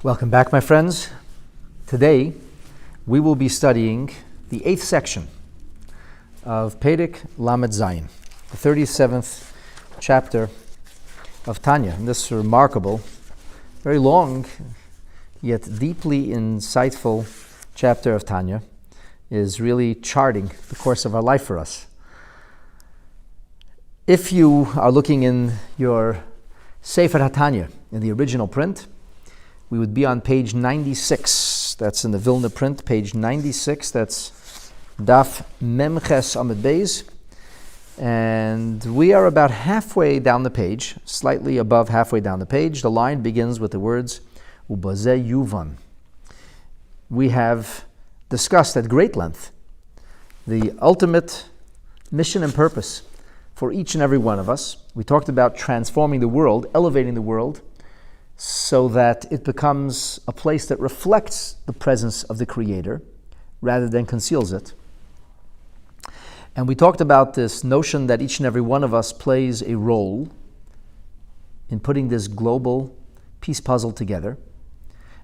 Welcome back, my friends. Today, we will be studying the 8th section of Perek Lamed Zayin, the 37th chapter of Tanya. And this remarkable, very long, yet deeply insightful chapter of Tanya is really charting the course of our life for us. If you are looking in your Sefer HaTanya, in the original print, we would be on page 96. That's in the Vilna print, page 96. That's Daf Memches Amud Beis. And we are about halfway down the page, slightly above halfway down the page. The line begins with the words, Ubazeh Yuvan. We have discussed at great length the ultimate mission and purpose for each and every one of us. We talked about transforming the world, elevating the world, so that it becomes a place that reflects the presence of the Creator rather than conceals it. And we talked about this notion that each and every one of us plays a role in putting this global peace puzzle together.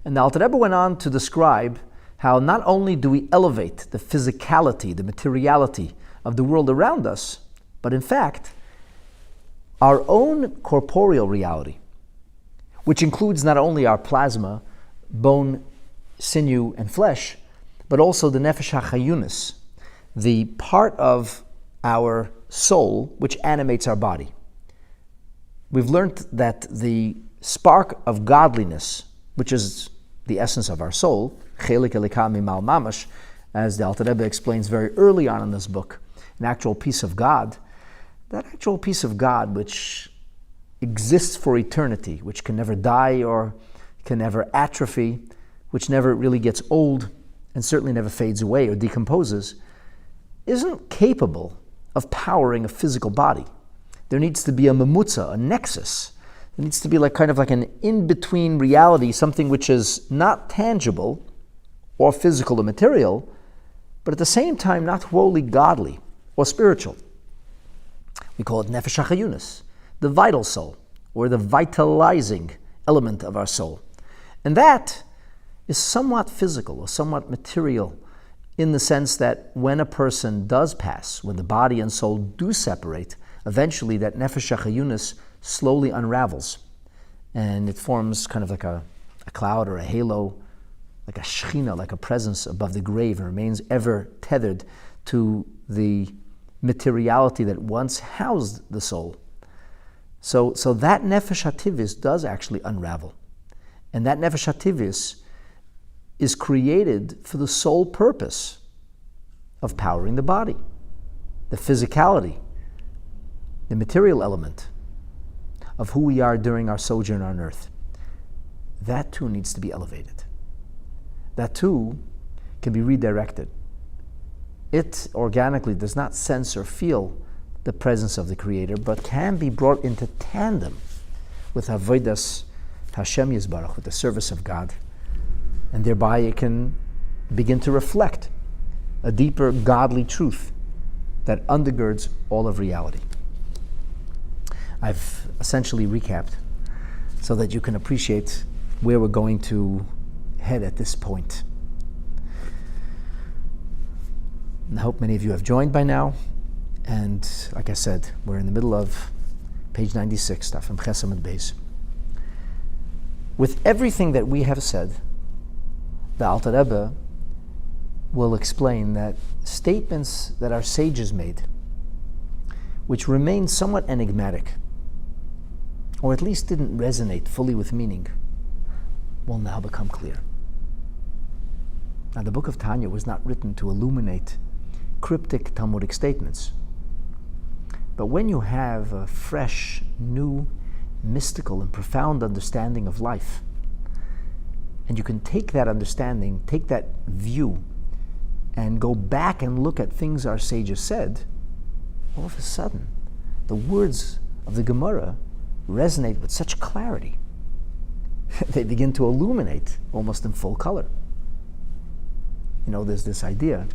And the Alter Rebbe went on to describe how not only do we elevate the physicality, the materiality of the world around us, but in fact, our own corporeal reality, which includes not only our plasma, bone, sinew, and flesh, but also the nefesh hachayunis, the part of our soul which animates our body. We've learned that the spark of godliness, which is the essence of our soul, chelik elika mimal mamash, as the Alter Rebbe explains very early on in this book, an actual piece of God, that actual piece of God which exists for eternity, which can never die or can never atrophy, which never really gets old and certainly never fades away or decomposes, isn't capable of powering a physical body. There needs to be a memutza, a nexus. There needs to be kind of an in-between reality, something which is not tangible or physical or material, but at the same time not wholly godly or spiritual. We call it nefesh hachayunis, the vital soul, or the vitalizing element of our soul. And that is somewhat physical or somewhat material in the sense that when a person does pass, when the body and soul do separate, eventually that nefesh hachayunis slowly unravels. And it forms kind of like a cloud or a halo, like a shechina, like a presence above the grave, and remains ever tethered to the materiality that once housed the soul. So that nefesh hativis does actually unravel. And that nefesh hativis is created for the sole purpose of powering the body, the physicality, the material element of who we are during our sojourn on earth. That too needs to be elevated. That too can be redirected. It organically does not sense or feel the presence of the Creator, but can be brought into tandem with Avodas Hashem Yisbarach, with the service of God, and thereby it can begin to reflect a deeper godly truth that undergirds all of reality. I've essentially recapped so that you can appreciate where we're going to head at this point. And I hope many of you have joined by now. And like I said, we're in the middle of page 96, Daf Memches Amud Beis. With everything that we have said, the Alter Rebbe will explain that statements that our sages made, which remain somewhat enigmatic, or at least didn't resonate fully with meaning, will now become clear. Now, the book of Tanya was not written to illuminate cryptic Talmudic statements. But when you have a fresh, new, mystical, and profound understanding of life, and you can take that understanding, take that view, and go back and look at things our sages said, all of a sudden, the words of the Gemara resonate with such clarity. They begin to illuminate almost in full color. There's this idea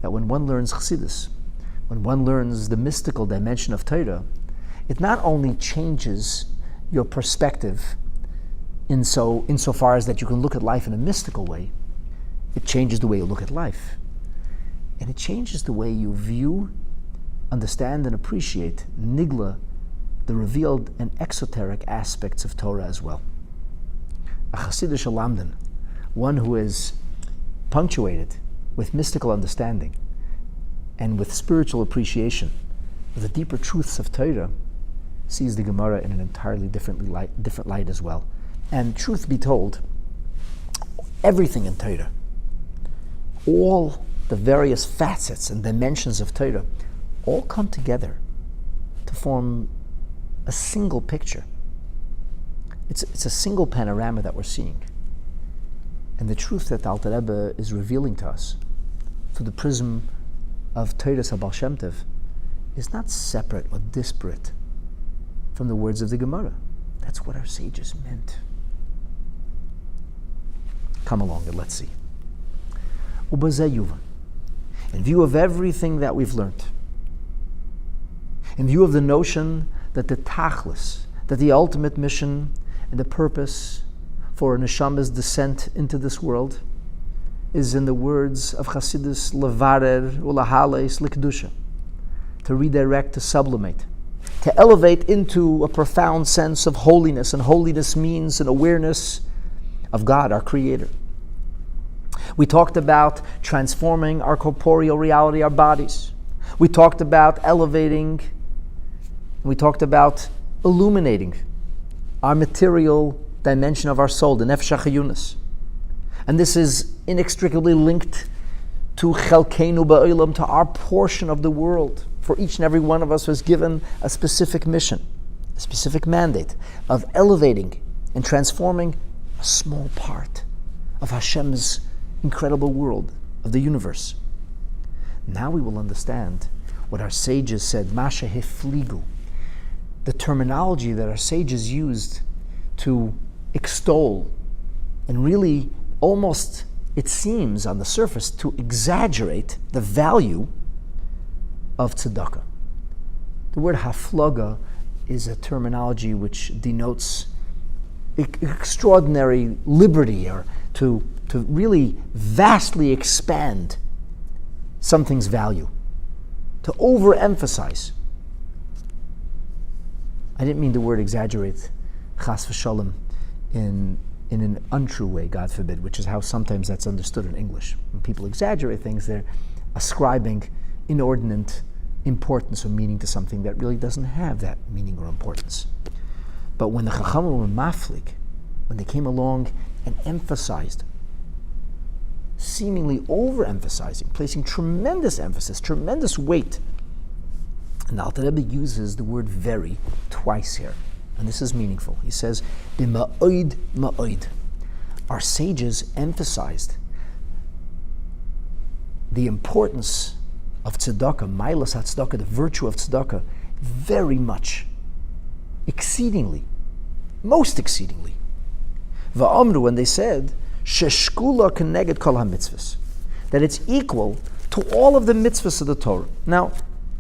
that when one learns Chassidus, when one learns the mystical dimension of Torah, it not only changes your perspective insofar as that you can look at life in a mystical way, it changes the way you look at life. And it changes the way you view, understand, and appreciate nigla, the revealed and exoteric aspects of Torah as well. A Hasidic lamdan, one who is punctuated with mystical understanding and with spiritual appreciation of the deeper truths of Torah, sees the Gemara in an entirely different light as well. And truth be told, everything in Torah, all the various facets and dimensions of Torah, all come together to form a single picture. It's a single panorama that we're seeing. And the truth that Alter Rebbe is revealing to us through the prism of Torah's Baal Shem Tov is not separate or disparate from the words of the Gemara. That's what our sages meant. Come along and let's see. In view of everything that we've learned, in view of the notion that the tachlis, that the ultimate mission and the purpose for a neshama's descent into this world is, in the words of Chassidus, levarer ulahales likdusha, to redirect, to sublimate, to elevate into a profound sense of holiness, and holiness means an awareness of God, our Creator. We talked about transforming our corporeal reality, our bodies. We talked about elevating, we talked about illuminating our material dimension of our soul, the nefesh hachayunis. And this is inextricably linked to chelkeinu ba'olam, to our portion of the world. For each and every one of us was given a specific mission, a specific mandate of elevating and transforming a small part of Hashem's incredible world, of the universe. Now we will understand what our sages said, Masha Hefligu, the terminology that our sages used to extol and really almost, it seems on the surface, to exaggerate the value of tzedakah. The word haflaga is a terminology which denotes extraordinary liberty, or to really vastly expand something's value, to overemphasize. I didn't mean the word exaggerate, chas v'shalom, in an untrue way, God forbid, which is how sometimes that's understood in English. When people exaggerate things, they're ascribing inordinate importance or meaning to something that really doesn't have that meaning or importance. But when the Chachamim were maflik, when they came along and emphasized, seemingly overemphasizing, placing tremendous emphasis, tremendous weight, and Alter Rebbe uses the word very twice here, and this is meaningful. He says, "B'ma'oid ma'oid." Our sages emphasized the importance of tzedakah, mailas hatzedakah, the virtue of tzedakah, very much, exceedingly, most exceedingly. Va'amru, when they said, sheshkula keneged kol ha-mitzvahs, that it's equal to all of the mitzvahs of the Torah. Now,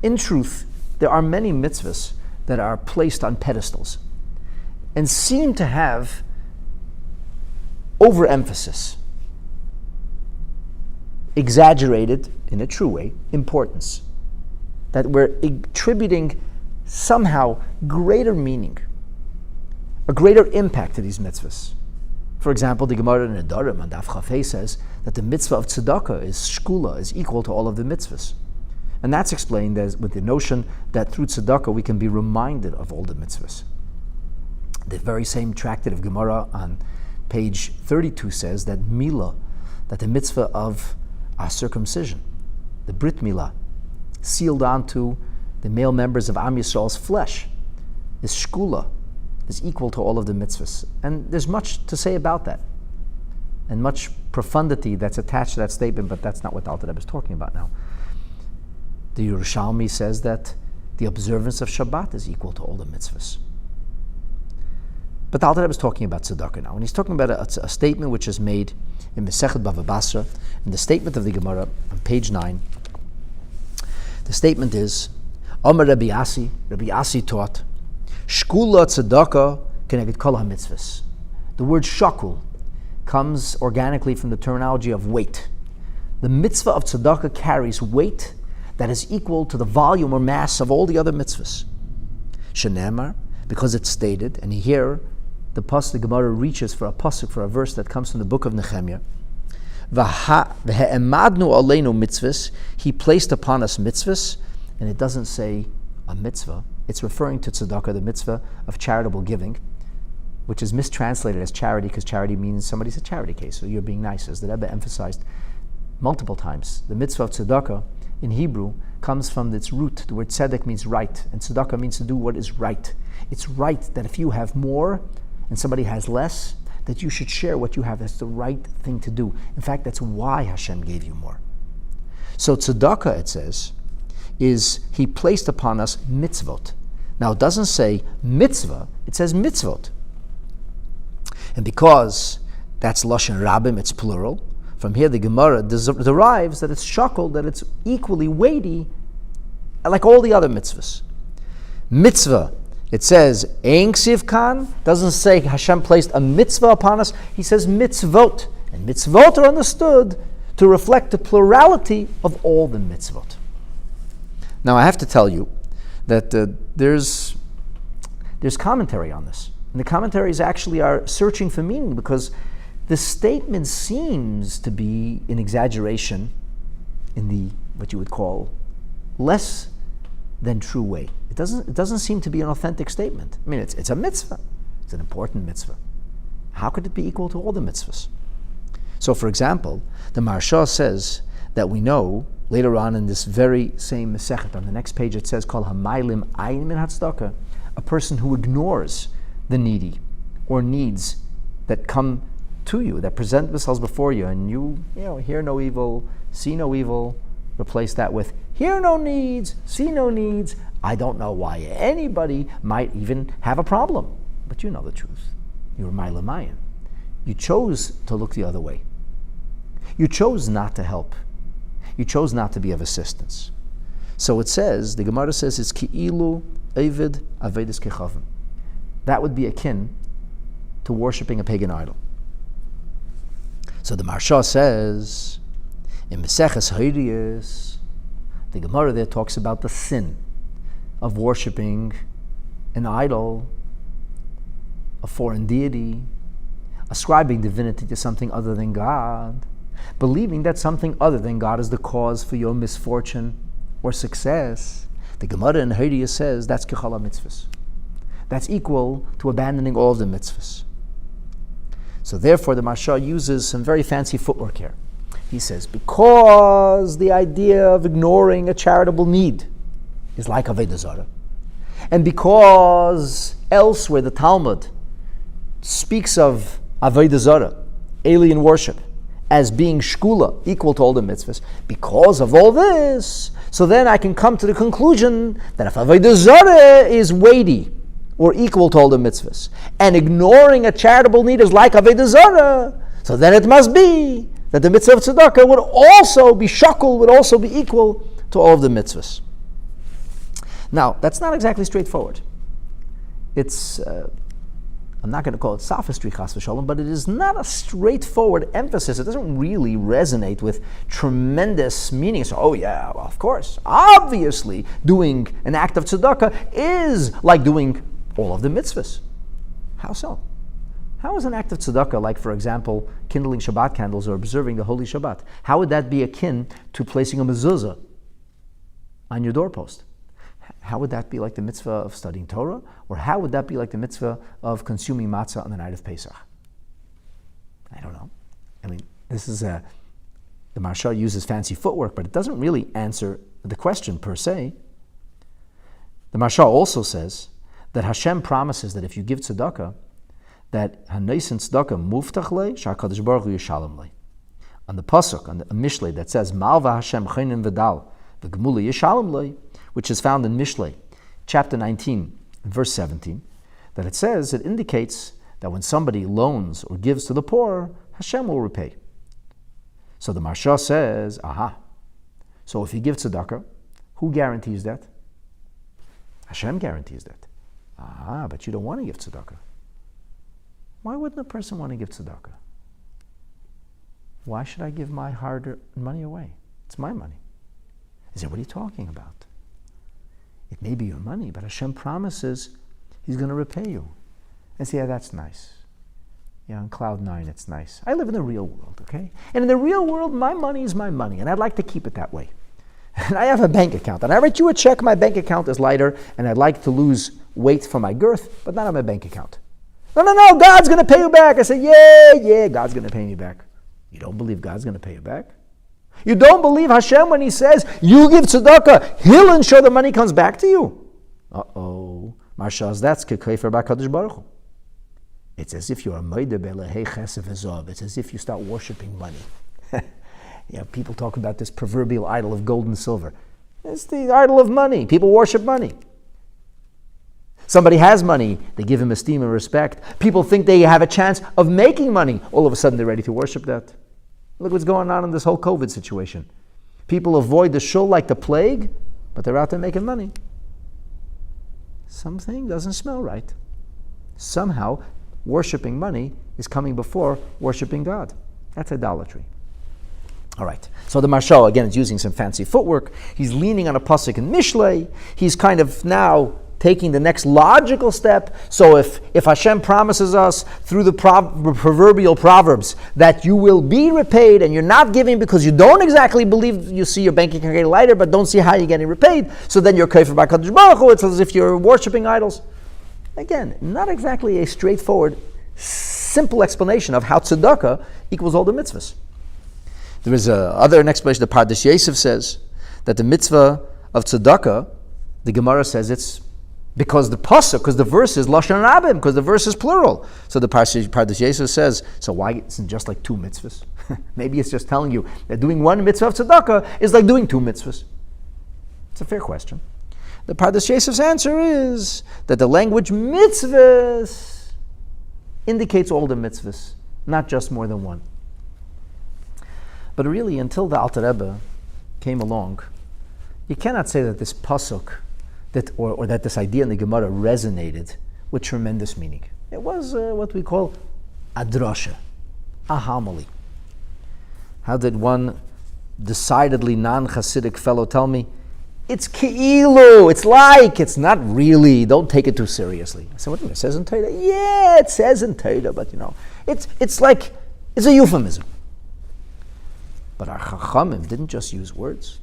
in truth, there are many mitzvahs that are placed on pedestals and seem to have overemphasis, exaggerated, in a true way, importance, that we're attributing somehow greater meaning, a greater impact to these mitzvahs. For example, the Gemara in Nedarim on Daf Chafei says that the mitzvah of tzedakah is shkula, is equal to all of the mitzvahs. And that's explained as with the notion that through tzedakah we can be reminded of all the mitzvahs. The very same tractate of Gemara on page 32 says that milah, that the mitzvah of our circumcision, the brit milah, sealed onto the male members of Am Yisrael's flesh, is shkula, is equal to all of the mitzvahs. And there's much to say about that, and much profundity that's attached to that statement, but that's not what the Alter Rebbe is talking about now. The Yerushalmi says that the observance of Shabbat is equal to all the mitzvahs. But the Alter Rebbe is talking about tzedakah now, and he's talking about a statement which is made in Masechet Bava Basra, in the statement of the Gemara on page 9. The statement is, Amar Rabbi Asi taught, Shkula tzedakah keneged kol ha-mitzvahs. The word shakul comes organically from the terminology of weight. The mitzvah of tzedakah carries weight that is equal to the volume or mass of all the other mitzvahs. Shenemar, because it's stated, and here the Gemara reaches for a pasuk, for a verse that comes from the book of Nehemiah. V'he'emadnu aleinu mitzvahs, he placed upon us mitzvahs, and it doesn't say a mitzvah. It's referring to tzedakah, the mitzvah of charitable giving, which is mistranslated as charity, because charity means somebody's a charity case, so you're being nice, as the Rebbe emphasized multiple times. The mitzvah of tzedakah in Hebrew comes from its root. The word tzedek means right, and tzedakah means to do what is right. It's right that if you have more and somebody has less, that you should share what you have. That's the right thing to do. In fact, that's why Hashem gave you more. So tzedakah, it says, is he placed upon us mitzvot. Now, it doesn't say mitzvah, it says mitzvot. And because that's Lashon Rabim, it's plural, from here the Gemara derives that it's shakul, that it's equally weighty, like all the other mitzvahs. Mitzvah, it says ein ksiv kan, doesn't say Hashem placed a mitzvah upon us, he says mitzvot. And mitzvot are understood to reflect the plurality of all the mitzvot. Now I have to tell you that there's commentary on this. And the commentaries actually are searching for meaning, because the statement seems to be an exaggeration in the, what you would call, less than true way. It doesn't seem to be an authentic statement. I mean, it's a mitzvah. It's an important mitzvah. How could it be equal to all the mitzvahs? So, for example, the Maharsha says that we know later on in this very same Masechet, on the next page it says, Kol hamaylim ayin min hatzedakah, a person who ignores the needy or needs that come to you, that present themselves before you, and you hear no evil, see no evil, replace that with hear no needs, see no needs. I don't know why anybody might even have a problem, but you know the truth. You're ma'ilamayin. You chose to look the other way. You chose not to help. You chose not to be of assistance. So it says, the Gemara says, it's ki'ilu evid avedis kechavim. That would be akin to worshiping a pagan idol. So the Maharsha says, in Meseches Hairiyos, the Gemara there talks about the sin of worshiping an idol, a foreign deity, ascribing divinity to something other than God, believing that something other than God is the cause for your misfortune or success. The Gemara in Hairiyos says that's kechala mitzvahs. That's equal to abandoning all of the mitzvahs. So therefore the Maharsha uses some very fancy footwork here. He says, because the idea of ignoring a charitable need is like Avodah Zarah, and because elsewhere the Talmud speaks of Avodah Zarah, alien worship, as being shkula, equal to all the mitzvahs, because of all this, so then I can come to the conclusion that if Avodah Zarah is weighty, or equal to all the mitzvahs, and ignoring a charitable need is like Avodah Zarah, so then it must be that the mitzvah of tzedakah would also be shakul, would also be equal to all of the mitzvahs. Now, that's not exactly straightforward. It's, I'm not going to call it sophistry, chas v'shalom, but it is not a straightforward emphasis. It doesn't really resonate with tremendous meaning. So, oh yeah, well, of course, obviously, doing an act of tzedakah is like doing all of the mitzvahs. How so? How is an act of tzedakah, like, for example, kindling Shabbat candles or observing the Holy Shabbat, how would that be akin to placing a mezuzah on your doorpost? How would that be like the mitzvah of studying Torah? Or how would that be like the mitzvah of consuming matzah on the night of Pesach? I don't know. I mean, this is the Maharsha uses fancy footwork, but it doesn't really answer the question per se. The Maharsha also says that Hashem promises that if you give tzedakah, that haneisin tzedakah muftach lei, sha'akadosh baruch hu yishalom lei. On the pasuk, on the Mishlei that says Malva Hashem chaynin v'dal v'gemula yishalom lei, which is found in Mishlei, chapter 19, verse 17, that it says, it indicates that when somebody loans or gives to the poor, Hashem will repay. So the Maharsha says, aha, so if you give tzedakah, who guarantees that? Hashem guarantees that. Ah, but you don't want to give tzedakah. Why wouldn't a person want to give tzedakah? Why should I give my hard-earned money away? It's my money. He said, what are you talking about? It may be your money, but Hashem promises He's going to repay you. And say, yeah, that's nice. Yeah, on cloud 9, it's nice. I live in the real world, okay? And in the real world, my money is my money, and I'd like to keep it that way. And I have a bank account, and I write you a check, my bank account is lighter, and I'd like to lose weight from my girth, but not on my bank account. No, God's going to pay you back. I say, yeah, God's going to pay me back. You don't believe God's going to pay you back? You don't believe Hashem when He says, you give tzedakah, He'll ensure the money comes back to you? Uh-oh. Marshals, that's kekayfer b'HaKadosh Baruch Hu. It's as if you are moide belehei chesed v'zav. It's as if you start worshiping money. People talk about this proverbial idol of gold and silver. It's the idol of money. People worship money. Somebody has money, they give him esteem and respect. People think they have a chance of making money. All of a sudden they're ready to worship that. Look what's going on in this whole COVID situation. People avoid the shul like the plague, but they're out there making money. Something doesn't smell right. Somehow, worshiping money is coming before worshiping God. That's idolatry. All right. So the Marshal, again, is using some fancy footwork. He's leaning on a pasuk in Mishlei. He's kind of now taking the next logical step. So if Hashem promises us through the proverbial proverbs that you will be repaid and you're not giving because you don't exactly believe you see your bank account getting lighter but don't see how you're getting repaid, so then you're kafir b'HaKadosh Baruch Hu. It's as if you're worshiping idols. Again, not exactly a straightforward, simple explanation of how tzedakah equals all the mitzvahs. There is an explanation. The Pardes Yosef says that the mitzvah of tzedakah, the Gemara says it's because the verse is lashon rabim, because the verse is plural. So the Pardes Yosef says, so why isn't it just like two mitzvahs? Maybe it's just telling you that doing one mitzvah of tzedakah is like doing two mitzvahs. It's a fair question. The Pardes Yosef's answer is that the language mitzvahs indicates all the mitzvahs, not just more than one. But really, until the Alter Rebbe came along, you cannot say that this pasuk, or that this idea in the Gemara resonated with tremendous meaning. It was what we call a drasha, a homily. How did one decidedly non-Hasidic fellow tell me, it's ke'ilu, it's not really, don't take it too seriously. I said, what do you mean, it says in Torah? Yeah, it says in Torah, but it's a euphemism. But our Chachamim didn't just use words.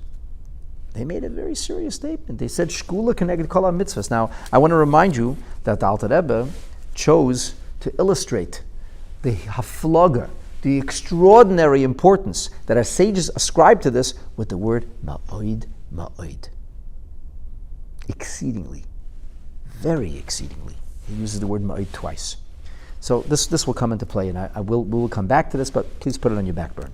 They made a very serious statement. They said, Shkula connected kol ha-mitzvahs. Now, I want to remind you that the Alter Rebbe chose to illustrate the haflaga, the extraordinary importance that our sages ascribe to this with the word ma'oid, ma'oid. Exceedingly, very exceedingly. He uses the word ma'oid twice. So this will come into play, and we will come back to this, but please put it on your back burner.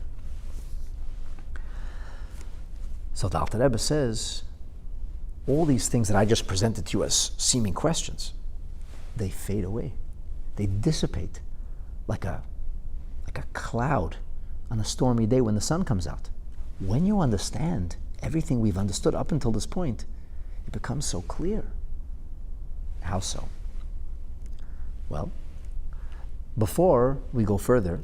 So the Alter Rebbe says, all these things that I just presented to you as seeming questions, they fade away. They dissipate like a cloud on a stormy day when the sun comes out. When you understand everything we've understood up until this point, it becomes so clear. How so? Well, before we go further,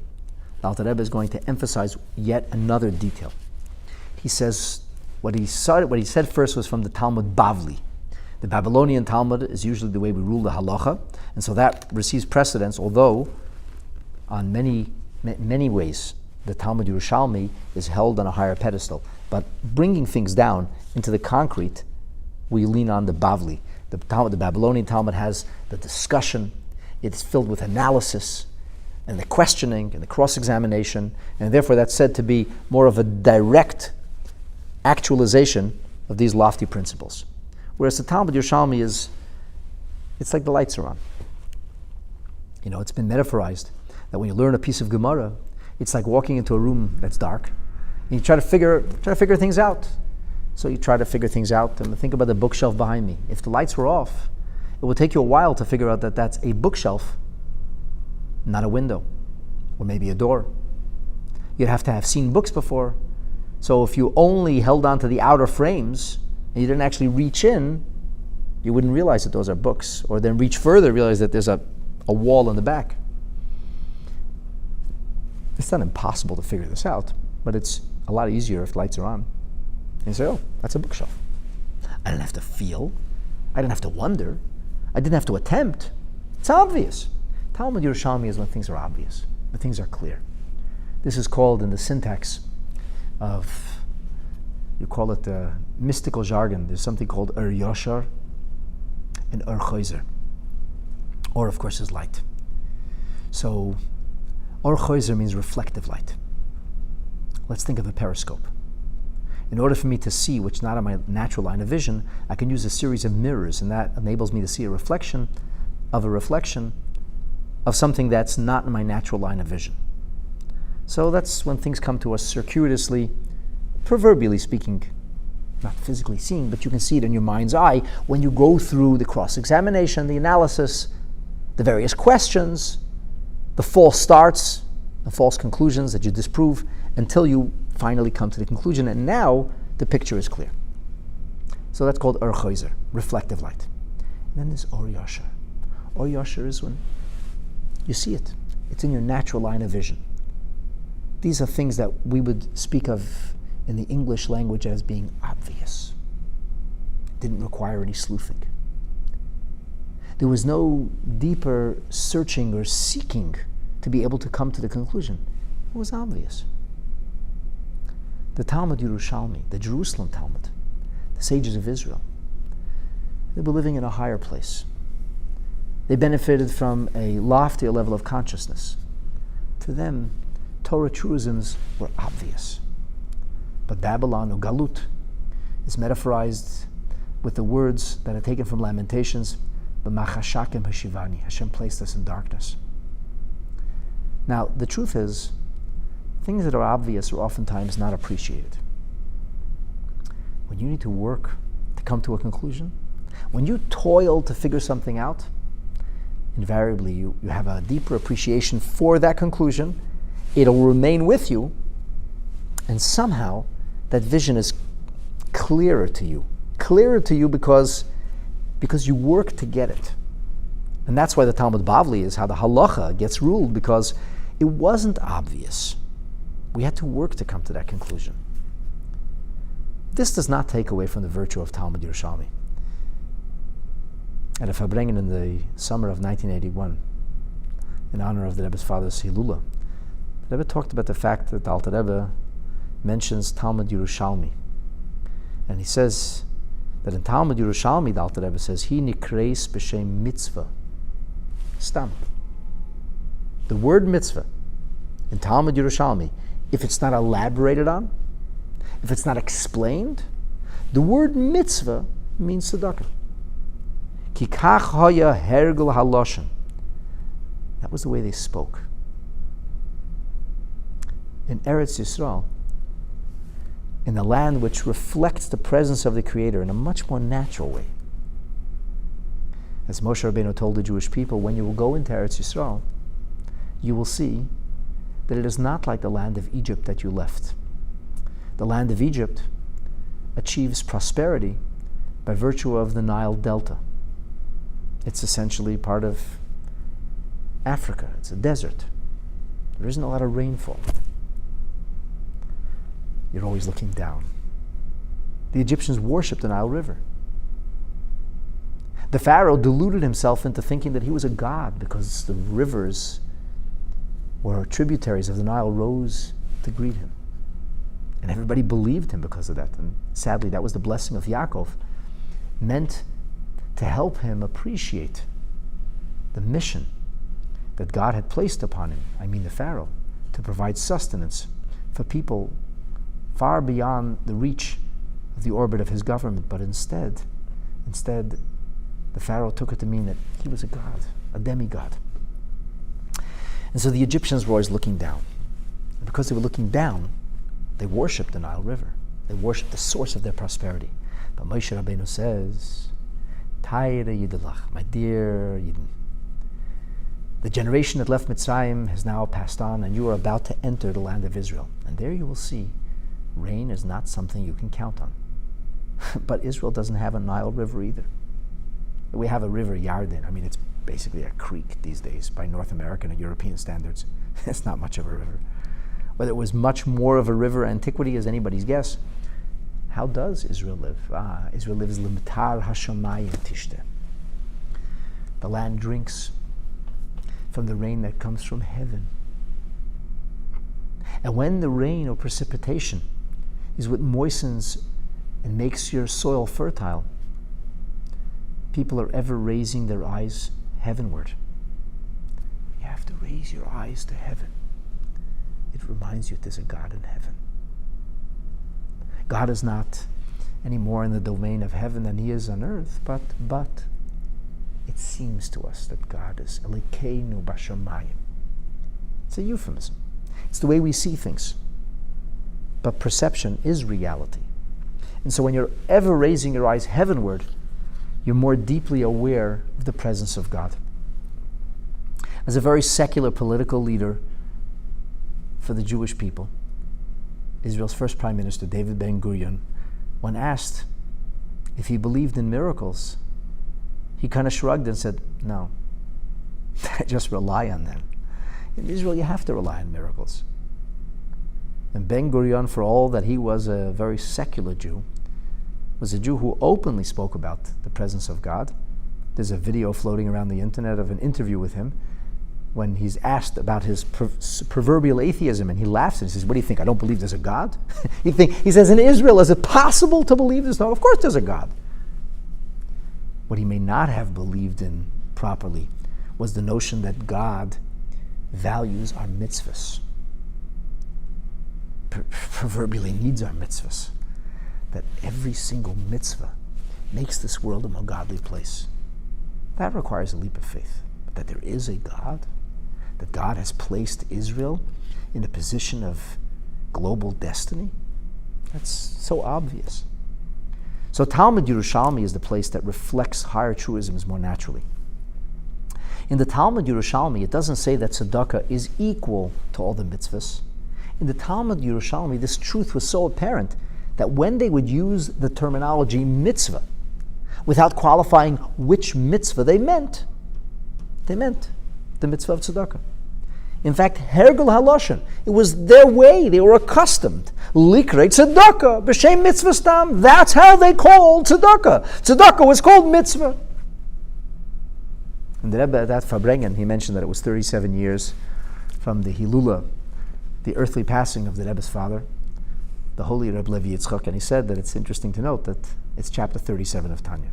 the Alter Rebbe is going to emphasize yet another detail. He says, what he said first was from the Talmud Bavli. The Babylonian Talmud is usually the way we rule the halacha, and so that receives precedence, although on many ways the Talmud Yerushalmi is held on a higher pedestal. But bringing things down into the concrete, we lean on the Bavli. The Babylonian Talmud has the discussion, it's filled with analysis, and the questioning, and the cross-examination, and therefore that's said to be more of a direct actualization of these lofty principles. Whereas the Talmud Yerushalmi it's like the lights are on. It's been metaphorized that when you learn a piece of Gemara, it's like walking into a room that's dark, and you try to figure things out. So you try to figure things out, and think about the bookshelf behind me. If the lights were off, it would take you a while to figure out that that's a bookshelf, not a window, or maybe a door. You'd have to have seen books before. So if you only held on to the outer frames and you didn't actually reach in, you wouldn't realize that those are books, or then reach further, realize that there's a wall in the back. It's not impossible to figure this out, but it's a lot easier if the lights are on. And you say, oh, that's a bookshelf. I didn't have to feel. I didn't have to wonder. I didn't have to attempt. It's obvious. Talmud Yerushalmi is when things are obvious, when things are clear. This is called in the syntax of, you call it the mystical jargon, there's something called Yashar and Choizer. Or, of course, is light. So, Choizer means reflective light. Let's think of a periscope. In order for me to see, which is not on my natural line of vision, I can use a series of mirrors, and that enables me to see a reflection of something that's not in my natural line of vision. So that's when things come to us circuitously, proverbially speaking, not physically seeing, but you can see it in your mind's eye when you go through the cross-examination, the analysis, the various questions, the false starts, the false conclusions that you disprove, until you finally come to the conclusion, and now the picture is clear. So that's called Choizer, reflective light. And then there's Yashar. Yashar is when you see it. It's in your natural line of vision. These are things that we would speak of in the English language as being obvious. Didn't require any sleuthing. There was no deeper searching or seeking to be able to come to the conclusion. It was obvious. The Talmud Yerushalmi, the Jerusalem Talmud, the sages of Israel, they were living in a higher place. They benefited from a loftier level of consciousness. To them, Torah truisms were obvious. But Babylon, or Galut, is metaphorized with the words that are taken from Lamentations, B'machashakim hashivani, Hashem placed us in darkness. Now, the truth is, things that are obvious are oftentimes not appreciated. When you need to work to come to a conclusion, when you toil to figure something out, invariably you have a deeper appreciation for that conclusion. It'll remain with you, and somehow that vision is clearer to you because you work to get it. And that's why the Talmud Bavli is how the halacha gets ruled, because it wasn't obvious. We had to work to come to that conclusion. This does not take away from the virtue of Talmud Yerushalmi. At a Farbrengen in the summer of 1981, in honor of the Rebbe's father's Hilula, the Rebbe talked about the fact that the Alter Rebbe mentions Talmud Yerushalmi. And he says that in Talmud Yerushalmi, the Alter Rebbe says, Hi nikreis b'shem mitzvah. Stam. The word mitzvah in Talmud Yerushalmi, if it's not elaborated on, if it's not explained, the word mitzvah means sadaqa. Ki kach haya hergel haloshen. That was the way they spoke. In Eretz Yisrael, in the land which reflects the presence of the Creator in a much more natural way. As Moshe Rabbeinu told the Jewish people, when you will go into Eretz Yisrael, you will see that it is not like the land of Egypt that you left. The land of Egypt achieves prosperity by virtue of the Nile Delta. It's essentially part of Africa. It's a desert. There isn't a lot of rainfall. You're always looking down. The Egyptians worshipped the Nile River. The Pharaoh deluded himself into thinking that he was a god because the rivers or tributaries of the Nile rose to greet him. And everybody believed him because of that. And sadly, that was the blessing of Yaakov, meant to help him appreciate the mission that God had placed upon him, I mean the Pharaoh, to provide sustenance for people far beyond the reach of the orbit of his government. But instead, the Pharaoh took it to mean that he was a god, a demigod. And so the Egyptians were always looking down. And because they were looking down, they worshipped the Nile River. They worshipped the source of their prosperity. But Moshe Rabbeinu says, Taira Yidilach, my dear Yidden, the generation that left Mitzrayim has now passed on, and you are about to enter the land of Israel. And there you will see, rain is not something you can count on. But Israel doesn't have a Nile River either. We have a river, Yarden. I mean, it's basically a creek these days by North American and European standards. It's not much of a river. whether it was much more of a river antiquity as anybody's guess. How does Israel live? Israel lives limtar hashamayim tishte. The land drinks from the rain that comes from heaven. And when the rain or precipitation is what moistens and makes your soil fertile, people are ever raising their eyes heavenward. You have to raise your eyes to heaven. It reminds you there's a God in heaven. God is not any more in the domain of heaven than he is on earth, but it seems to us that God is Elokeinu bashamayim. It's a euphemism. It's the way we see things. But perception is reality. And so when you're ever raising your eyes heavenward, you're more deeply aware of the presence of God. As a very secular political leader for the Jewish people, Israel's first prime minister, David Ben-Gurion, when asked if he believed in miracles, he kind of shrugged and said, no, I just rely on them. In Israel, you have to rely on miracles. And Ben-Gurion, for all that he was a very secular Jew, was a Jew who openly spoke about the presence of God. There's a video floating around the internet of an interview with him when he's asked about his proverbial atheism, and he laughs and he says, what do you think, I don't believe there's a God? He says, in Israel, is it possible to believe there's no? Of course there's a God. What he may not have believed in properly was the notion that God values our mitzvahs. Proverbially needs our mitzvahs. That every single mitzvah makes this world a more godly place. That requires a leap of faith. That there is a God, that God has placed Israel in a position of global destiny. That's so obvious. So Talmud Yerushalmi is the place that reflects higher truisms more naturally. In the Talmud Yerushalmi, it doesn't say that tzedakah is equal to all the mitzvahs. In the Talmud Yerushalmi, this truth was so apparent that when they would use the terminology mitzvah, without qualifying which mitzvah they meant the mitzvah of tzedakah. In fact, hergel haloshen, it was their way, they were accustomed. Likrei tzedakah, b'shem mitzvah stam, that's how they called tzedakah. Tzedakah was called mitzvah. And the Rebbe at that Farbrengen, he mentioned that it was 37 years from the Hilula, the earthly passing of the Rebbe's father, the holy Rebbe Levi Yitzchak, and he said that it's interesting to note that it's chapter 37 of Tanya.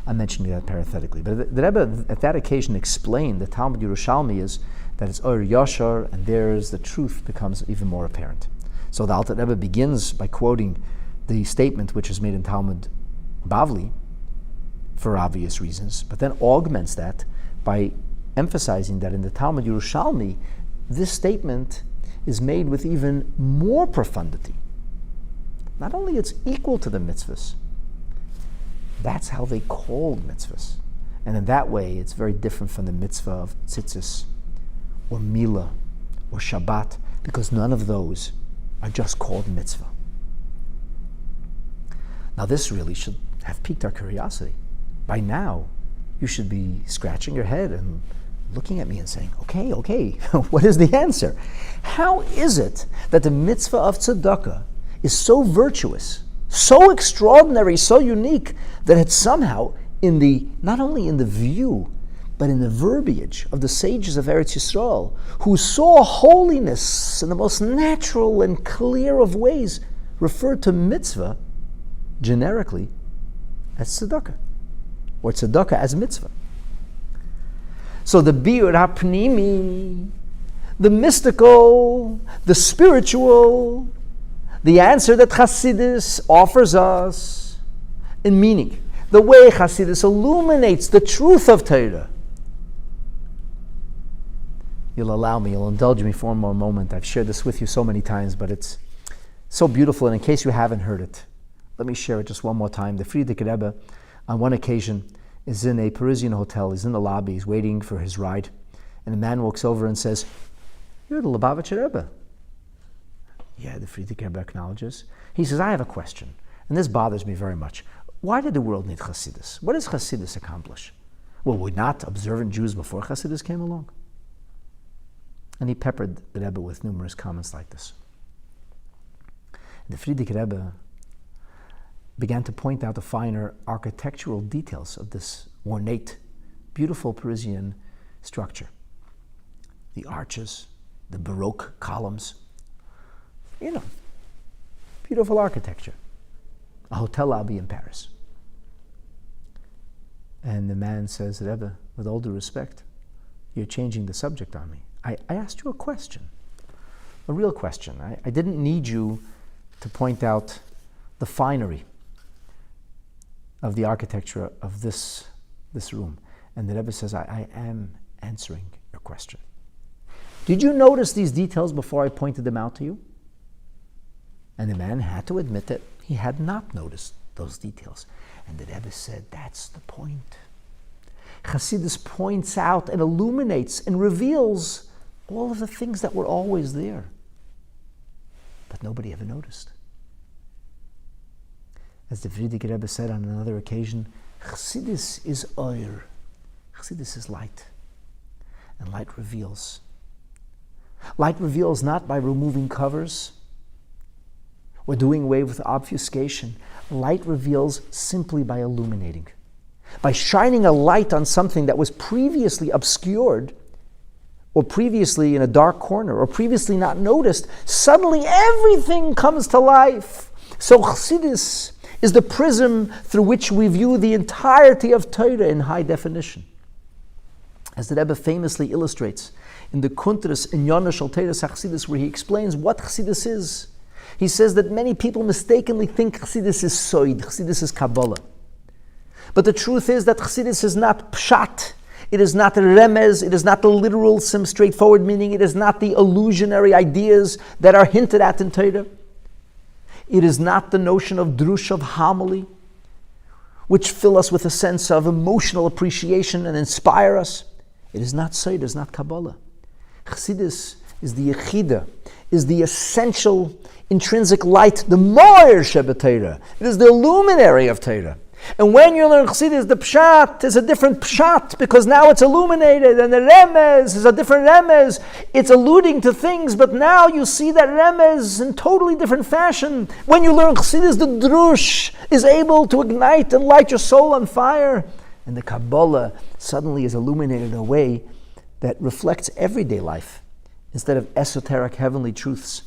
I'm mentioning that parenthetically. But the Rebbe at that occasion explained that Talmud Yerushalmi is that it's Or Yashar, and there's the truth becomes even more apparent. So the Alter Rebbe begins by quoting the statement which is made in Talmud Bavli for obvious reasons, but then augments that by emphasizing that in the Talmud Yerushalmi, this statement is made with even more profundity. Not only it's equal to the mitzvahs, that's how they called mitzvahs. And in that way, it's very different from the mitzvah of tzitzis, or milah, or Shabbat, because none of those are just called mitzvah. Now this really should have piqued our curiosity. By now, you should be scratching your head and looking at me and saying, okay, what is the answer? How is it that the mitzvah of tzedakah is so virtuous, so extraordinary, so unique, that it's somehow not only in the view, but in the verbiage of the sages of Eretz Yisrael, who saw holiness in the most natural and clear of ways, referred to mitzvah generically as tzedakah, or tzedakah as mitzvah. So the biur hapnimi, the mystical, the spiritual, the answer that Hasidus offers us in meaning, the way Hasidus illuminates the truth of Torah. You'll indulge me for one more moment. I've shared this with you so many times, but it's so beautiful, and in case you haven't heard it, let me share it just one more time. The Frierdiker Rebbe, on one occasion, is in a Parisian hotel. He's in the lobby. He's waiting for his ride. And a man walks over and says, "You're the Lubavitcher Rebbe." Yeah, the Frierdiker Rebbe acknowledges. He says, "I have a question, and this bothers me very much. Why did the world need Hasidus? What does Hasidus accomplish? Well, were not observant Jews before Hasidus came along?" And he peppered the Rebbe with numerous comments like this. The Frierdiker Rebbe began to point out the finer architectural details of this ornate, beautiful Parisian structure. The arches, the Baroque columns, beautiful architecture. A hotel lobby in Paris. And the man says, Rebbe, with all due respect, you're changing the subject on me. I asked you a question, a real question. I didn't need you to point out the finery of the architecture of this room. And the Rebbe says, I am answering your question. Did you notice these details before I pointed them out to you? And the man had to admit that he had not noticed those details. And the Rebbe said, that's the point. Hasidus points out and illuminates and reveals all of the things that were always there, but nobody ever noticed. As the Frierdiker Rebbe said on another occasion, Chassidus is oir. Chassidus is light. And light reveals. Light reveals not by removing covers or doing away with obfuscation. Light reveals simply by illuminating. By shining a light on something that was previously obscured, or previously in a dark corner, or previously not noticed, suddenly everything comes to life. So Chassidus is the prism through which we view the entirety of Torah in high definition. As the Rebbe famously illustrates in the Kuntras in Yonah Shel Torah Chassidus, where he explains what Chassidus is. He says that many people mistakenly think Chassidus is Soid, Chassidus is Kabbalah. But the truth is that Chassidus is not Pshat, it is not a remez, it is not the literal, some straightforward meaning, it is not the illusionary ideas that are hinted at in Torah. It is not the notion of drush, of homily, which fill us with a sense of emotional appreciation and inspire us. It is not Soid, it is not Kabbalah. Chassidus is the Yechida, is the essential intrinsic light, the Moir Shebet. It is the luminary of Torah. And when you learn Chassidus, the Pshat is a different Pshat because now it's illuminated, and the Remez is a different Remez. It's alluding to things, but now you see that Remez in totally different fashion. When you learn Chassidus, the Drush is able to ignite and light your soul on fire. And the Kabbalah suddenly is illuminated in a way that reflects everyday life instead of esoteric heavenly truths.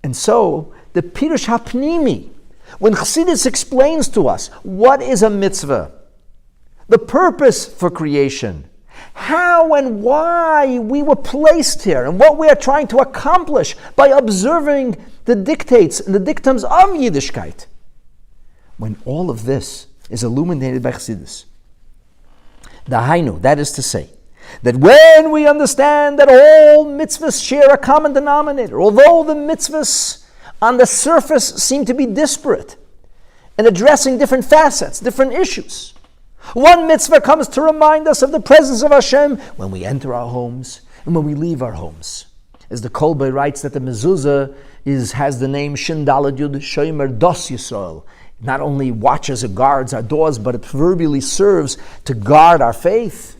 And so, the Pirush HaPnimi, when Chassidus explains to us what is a mitzvah, the purpose for creation, how and why we were placed here, and what we are trying to accomplish by observing the dictates and the dictums of Yiddishkeit, when all of this is illuminated by Chassidus, Dahainu, that is to say, that when we understand that all mitzvahs share a common denominator, although the mitzvahs on the surface seem to be disparate and addressing different facets, different issues, one mitzvah comes to remind us of the presence of Hashem when we enter our homes and when we leave our homes. As the Kolbe writes that the mezuzah has the name Shin Daled Yud Shomer Dos Yisrael. It not only watches or guards our doors, but it proverbially serves to guard our faith.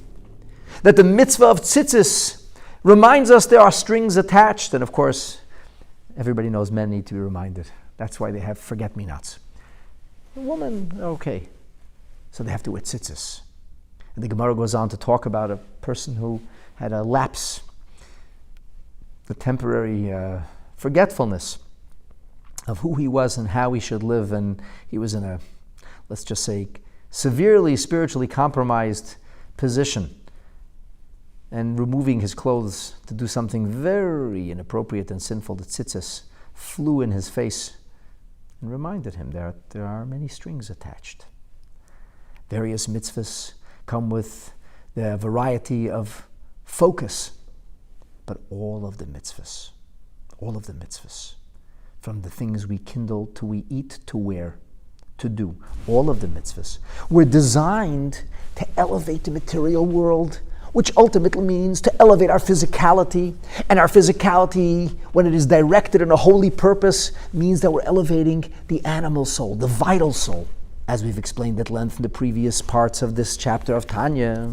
That the mitzvah of tzitzis reminds us there are strings attached. And of course, everybody knows men need to be reminded. That's why they have forget-me-nots. A woman, okay. So they have to wear tzitzis. And the Gemara goes on to talk about a person who had a lapse, the temporary forgetfulness of who he was and how he should live. And he was in a, let's just say, severely spiritually compromised position. And removing his clothes to do something very inappropriate and sinful, the tzitzis flew in his face and reminded him that there are many strings attached. Various mitzvahs come with the variety of focus, but all of the mitzvahs, from the things we kindle to we eat to wear, to do, all of the mitzvahs were designed to elevate the material world, which ultimately means to elevate our physicality. And our physicality, when it is directed in a holy purpose, means that we're elevating the animal soul, the vital soul, as we've explained at length in the previous parts of this chapter of Tanya.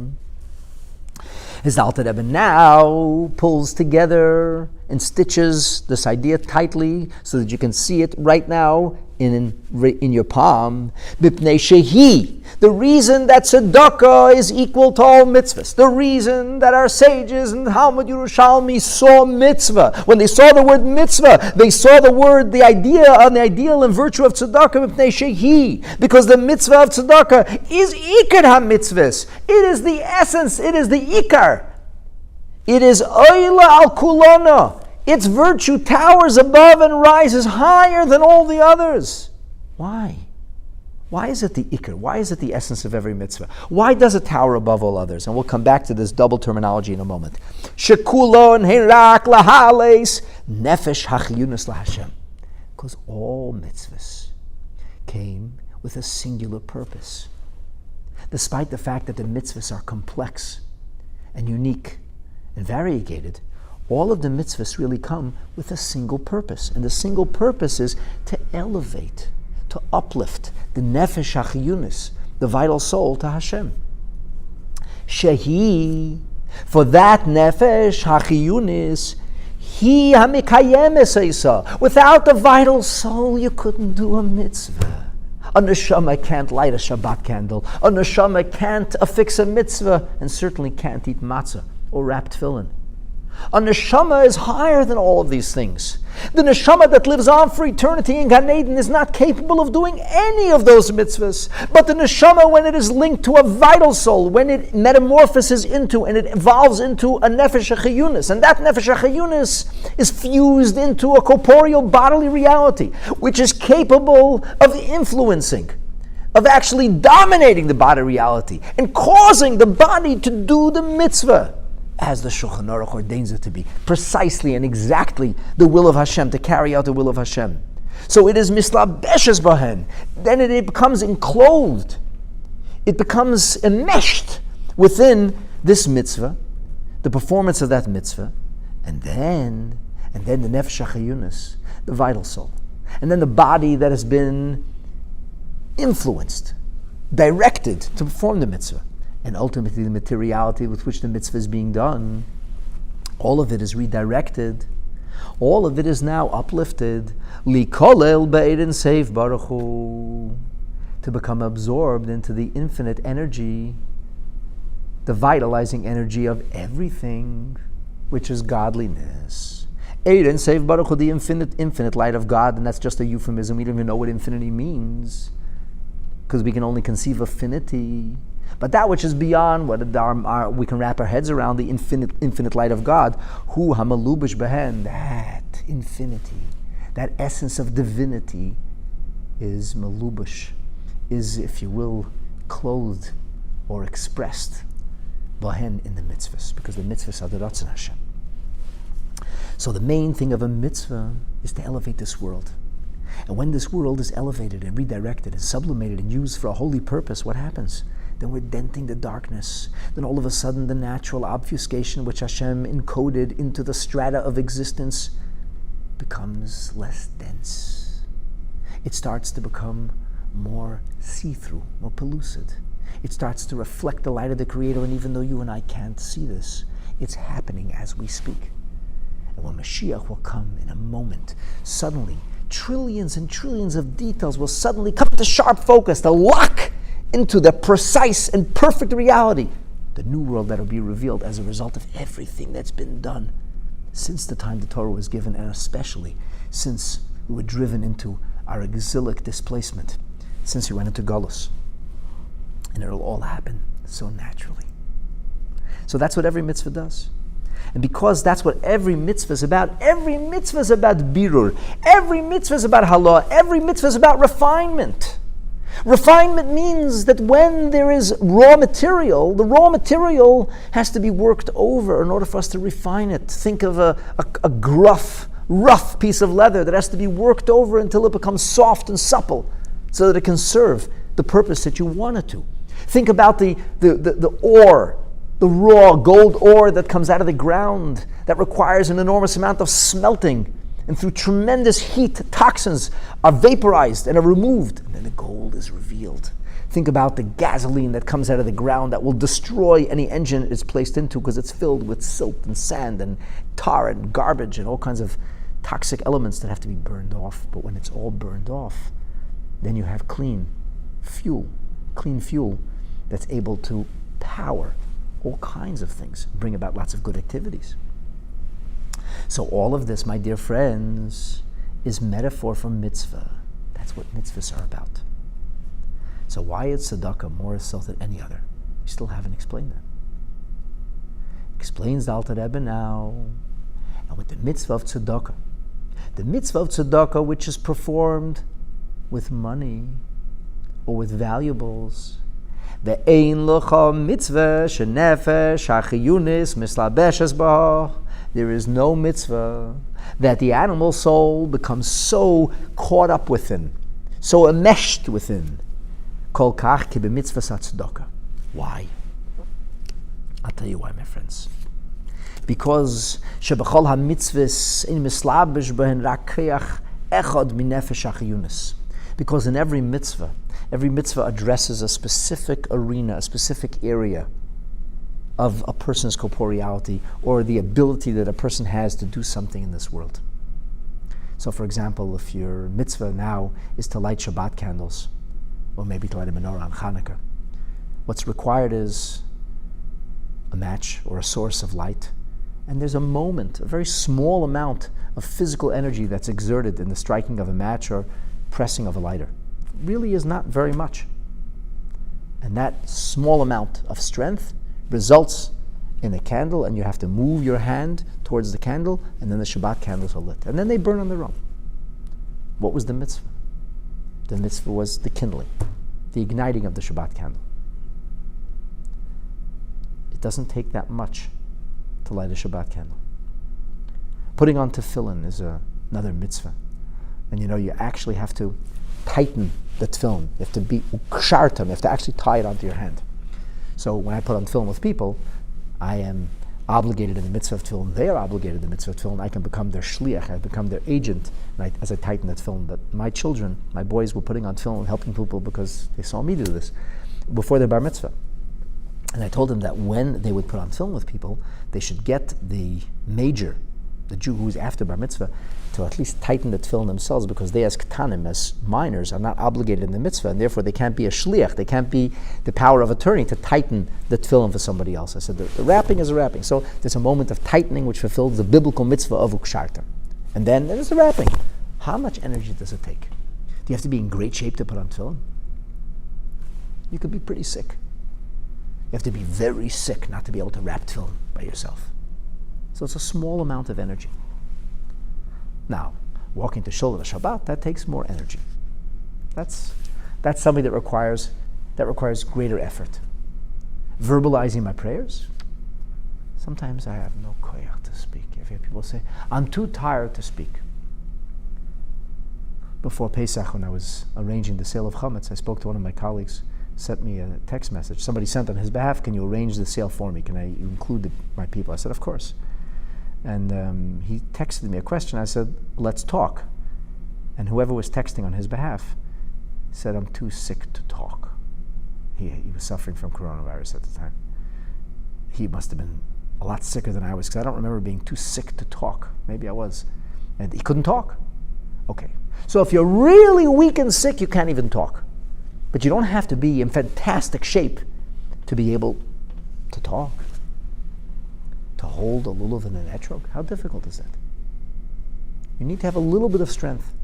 His Alter Rebbe now pulls together and stitches this idea tightly so that you can see it right now in your palm. Bipnei shehi, the reason that tzedakah is equal to all mitzvahs, the reason that our sages in Talmud Yerushalmi saw mitzvah, when they saw the word mitzvah, they saw the idea and the ideal and virtue of tzedakah. Bipnei shehi, because the mitzvah of tzedakah is ikar ha-mitzvahs. It is the essence, it is the ikar. It is oila al kulona. Its virtue towers above and rises higher than all the others. Why? Why is it the ikar? Why is it the essence of every mitzvah? Why does it tower above all others? And we'll come back to this double terminology in a moment. Shekulon herak lahales nefesh hachiyunas laHashem. Because all mitzvahs came with a singular purpose. Despite the fact that the mitzvahs are complex and unique and variegated, all of the mitzvahs really come with a single purpose. And the single purpose is to elevate, to uplift the nefesh hachiyunis, the vital soul, to Hashem. Shehi, for that nefesh hachiyunis, he hamikayemes eisa. Without the vital soul, you couldn't do a mitzvah. A neshama can't light a Shabbat candle. A neshama can't affix a mitzvah, and certainly can't eat matzah or wrap tefillin. A neshama is higher than all of these things. The neshama that lives on for eternity in Gan Eden is not capable of doing any of those mitzvahs. But the neshama, when it is linked to a vital soul, when it metamorphoses into and it evolves into a nefesh hachiyunis, and that nefesh hachiyunis is fused into a corporeal bodily reality, which is capable of influencing, of actually dominating the body reality and causing the body to do the mitzvah as the Shulchan Aruch ordains it to be, precisely and exactly the will of Hashem, to carry out the will of Hashem. So it is mislabeshes bahen. Then it becomes enclosed. It becomes enmeshed within this mitzvah, the performance of that mitzvah, and then the nefesh hachiyunis, the vital soul, and then the body that has been influenced, directed to perform the mitzvah. And ultimately the materiality with which the mitzvah is being done, all of it is redirected. All of it is now uplifted. Likolel be'edin seif baruch hu, to become absorbed into the infinite energy, the vitalizing energy of everything, which is godliness. Eidin seif baruch hu, the infinite light of God, and that's just a euphemism. We don't even know what infinity means, because we can only conceive of finity. But that which is beyond what we can wrap our heads around, the infinite light of God, hu hamalubish behen, that infinity, that essence of divinity is malubish, is, if you will, clothed or expressed behen in the mitzvahs, because the mitzvahs are the ratzon Hashem. So the main thing of a mitzvah is to elevate this world. And when this world is elevated and redirected and sublimated and used for a holy purpose, what happens? Then we're denting the darkness. Then all of a sudden the natural obfuscation which Hashem encoded into the strata of existence becomes less dense. It starts to become more see-through, more pellucid. It starts to reflect the light of the Creator, and even though you and I can't see this, it's happening as we speak. And when Mashiach will come in a moment, suddenly trillions and trillions of details will suddenly come to sharp focus, to lock into the precise and perfect reality, the new world that will be revealed as a result of everything that's been done since the time the Torah was given, and especially since we were driven into our exilic displacement, since we went into Golus. And it'll all happen so naturally. So that's what every mitzvah does. And because that's what every mitzvah is about birur, every mitzvah is about halah, every mitzvah is about refinement. Refinement means that when there is raw material, the raw material has to be worked over in order for us to refine it. Think of a gruff, rough piece of leather that has to be worked over until it becomes soft and supple so that it can serve the purpose that you want it to. Think about the ore, the raw gold ore that comes out of the ground that requires an enormous amount of smelting, and through tremendous heat, toxins are vaporized and are removed, and then the gold is revealed. Think about the gasoline that comes out of the ground that will destroy any engine it's placed into because it's filled with silt and sand and tar and garbage and all kinds of toxic elements that have to be burned off. But when it's all burned off, then you have clean fuel that's able to power all kinds of things, bring about lots of good activities. So all of this, my dear friends, is metaphor for mitzvah. That's what mitzvahs are about. So why is tzedakah more so than any other? We still haven't explained that. Explains the Alter Rebbe now. And with the mitzvah of tzedakah, which is performed with money or with valuables, ve'ein locha mitzvah shenefesh hachiyunis mislabeshes ba. There is no mitzvah that the animal soul becomes so caught up within, so enmeshed within. Kol kach ki b'mitzvah tzedakah. Why? I'll tell you why, my friends. Because shebachol ha-mitzvahs in mislabish behen rak koach echad minefesh hachiyunis. Because in every mitzvah addresses a specific arena, a specific area of a person's corporeality or the ability that a person has to do something in this world. So for example, if your mitzvah now is to light Shabbat candles, or maybe to light a menorah on Hanukkah, what's required is a match or a source of light, and there's a moment, a very small amount of physical energy that's exerted in the striking of a match or pressing of a lighter. It really is not very much. And that small amount of strength results in a candle, and you have to move your hand towards the candle, and then the Shabbat candles are lit. And then they burn on their own. What was the mitzvah? The mitzvah was the kindling, the igniting of the Shabbat candle. It doesn't take that much to light a Shabbat candle. Putting on tefillin is another mitzvah. And you actually have to tighten the tefillin. You have to be ukshartam, you have to actually tie it onto your hand. So when I put on tefillin with people, I am obligated in the mitzvah of tefillin. They are obligated in the mitzvah of tefillin. I can become their shliach. I become their agent as I tighten the tefillin. But my children, my boys, were putting on tefillin and helping people because they saw me do this before their bar mitzvah. And I told them that when they would put on tefillin with people, they should get the major, the Jew who's after bar mitzvah, to at least tighten the tefillin themselves, because they as ketanim, as minors, are not obligated in the mitzvah, and therefore they can't be a shliach, they can't be the power of attorney to tighten the tefillin for somebody else. I said the wrapping is a wrapping. So there's a moment of tightening which fulfills the biblical mitzvah of uksharta. And then there's the wrapping. How much energy does it take? Do you have to be in great shape to put on tefillin? You could be pretty sick. You have to be very sick not to be able to wrap tefillin by yourself. So it's a small amount of energy. Now, walking to shul on a Shabbat, that takes more energy. That's something that requires greater effort. Verbalizing my prayers, sometimes I have no koyach to speak. I've heard people say, I'm too tired to speak. Before Pesach, when I was arranging the sale of chametz, I spoke to one of my colleagues, sent me a text message. Somebody sent on his behalf, can you arrange the sale for me? Can I include my people? I said, of course. And he texted me a question. I said, let's talk. And whoever was texting on his behalf said, I'm too sick to talk. He was suffering from coronavirus at the time. He must have been a lot sicker than I was, because I don't remember being too sick to talk. Maybe I was. And he couldn't talk. Okay. So if you're really weak and sick, you can't even talk. But you don't have to be in fantastic shape to be able to talk. To hold a lulav and an etrog. How difficult is that? You need to have a little bit of strength.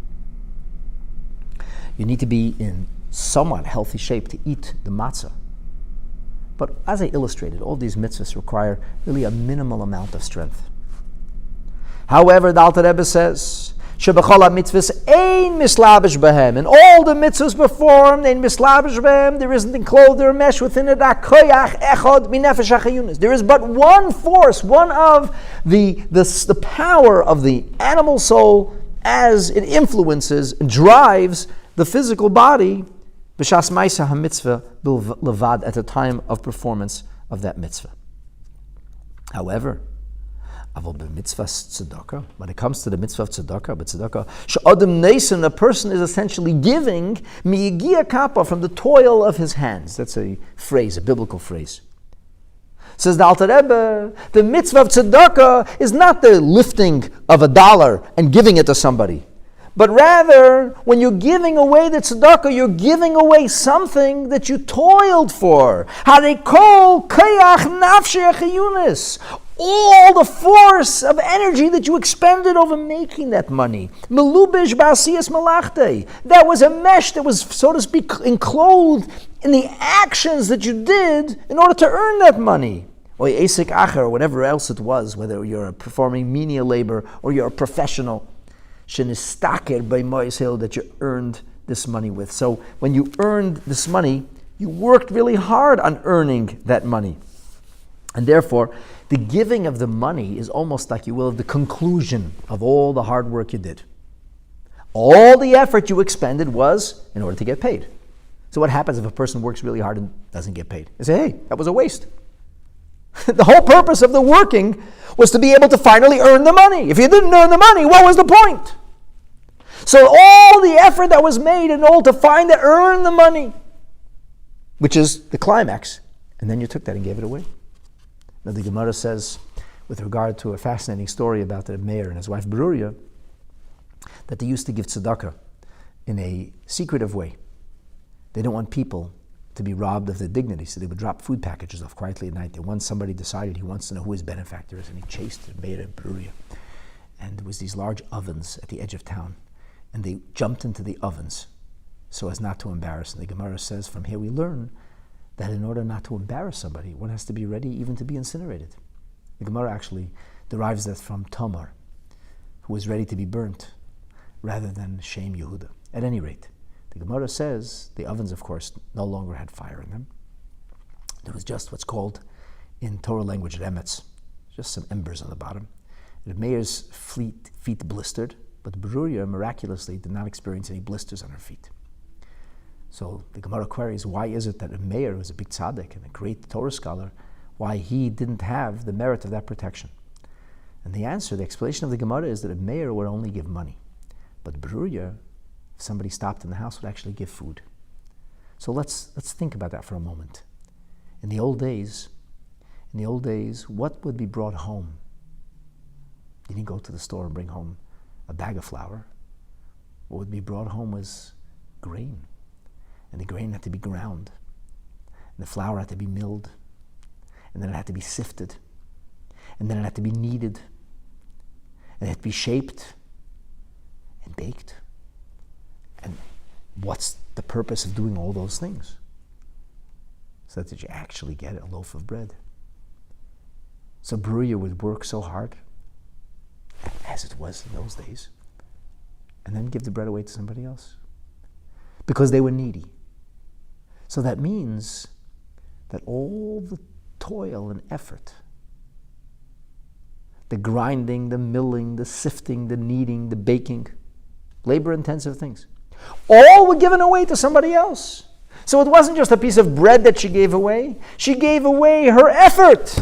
You need to be in somewhat healthy shape to eat the matzah. But as I illustrated, all these mitzvahs require really a minimal amount of strength. However, the Alter Rebbe says, Shebechol ha-mitzvahs ein mislabish behem. And all the mitzvahs performed ein mislabish behem. There isn't enclosed or meshed within it. Koyach echad minefesh hachiyunis. There is but one force, one of the power of the animal soul as it influences and drives the physical body. B'shas ma'aseh ha-mitzvah levad, at the time of performance of that mitzvah. However, When it comes to the mitzvah of tzedakah, a person is essentially giving mi'egia kappa from the toil of his hands. That's a phrase, a biblical phrase. Says the Alter Rebbe, the mitzvah of tzedakah is not the lifting of $1 and giving it to somebody. But rather, when you're giving away the tzedakah, you're giving away something that you toiled for. Harikol kayach nafshei chiyunis. All the force of energy that you expended over making that money. Melubish ba'asiyas malachte. That was a mesh that was, so to speak, enclosed in the actions that you did in order to earn that money. Or esek acher, or whatever else it was, whether you're performing menial labor or you're a professional. Shenistaker by moishil, that you earned this money with. So when you earned this money, you worked really hard on earning that money. And therefore, the giving of the money is almost like, you will, the conclusion of all the hard work you did. All the effort you expended was in order to get paid. So what happens if a person works really hard and doesn't get paid? They say, hey, that was a waste. The whole purpose of the working was to be able to finally earn the money. If you didn't earn the money, what was the point? So all the effort that was made in order to earn the money, which is the climax, and then you took that and gave it away. Now the Gemara says, with regard to a fascinating story about the mayor and his wife Beruria, that they used to give tzedakah in a secretive way. They don't want people to be robbed of their dignity, so they would drop food packages off quietly at night. And once somebody decided he wants to know who his benefactor is, and he chased the mayor and Beruria. And there was these large ovens at the edge of town, and they jumped into the ovens so as not to embarrass. And the Gemara says, from here we learn that in order not to embarrass somebody, one has to be ready even to be incinerated. The Gemara actually derives that from Tamar, who was ready to be burnt rather than shame Yehuda. At any rate, the Gemara says the ovens, of course, no longer had fire in them. There was just what's called, in Torah language, remetz, just some embers on the bottom. The mayor's feet blistered, but Beruria miraculously did not experience any blisters on her feet. So the Gemara queries, why is it that a mayor who was a big tzaddik and a great Torah scholar, why he didn't have the merit of that protection? And the answer, the explanation of the Gemara is that a mayor would only give money. But Beruria, if somebody stopped in the house, would actually give food. So let's think about that for a moment. In the old days, what would be brought home? You didn't go to the store and bring home a bag of flour. What would be brought home was grain. And the grain had to be ground. And the flour had to be milled. And then it had to be sifted. And then it had to be kneaded. And it had to be shaped and baked. And what's the purpose of doing all those things? So that you actually get a loaf of bread. So Beruria would work so hard, as it was in those days, and then give the bread away to somebody else. Because they were needy. So that means that all the toil and effort, the grinding, the milling, the sifting, the kneading, the baking, labor-intensive things, all were given away to somebody else. So it wasn't just a piece of bread that she gave away her effort.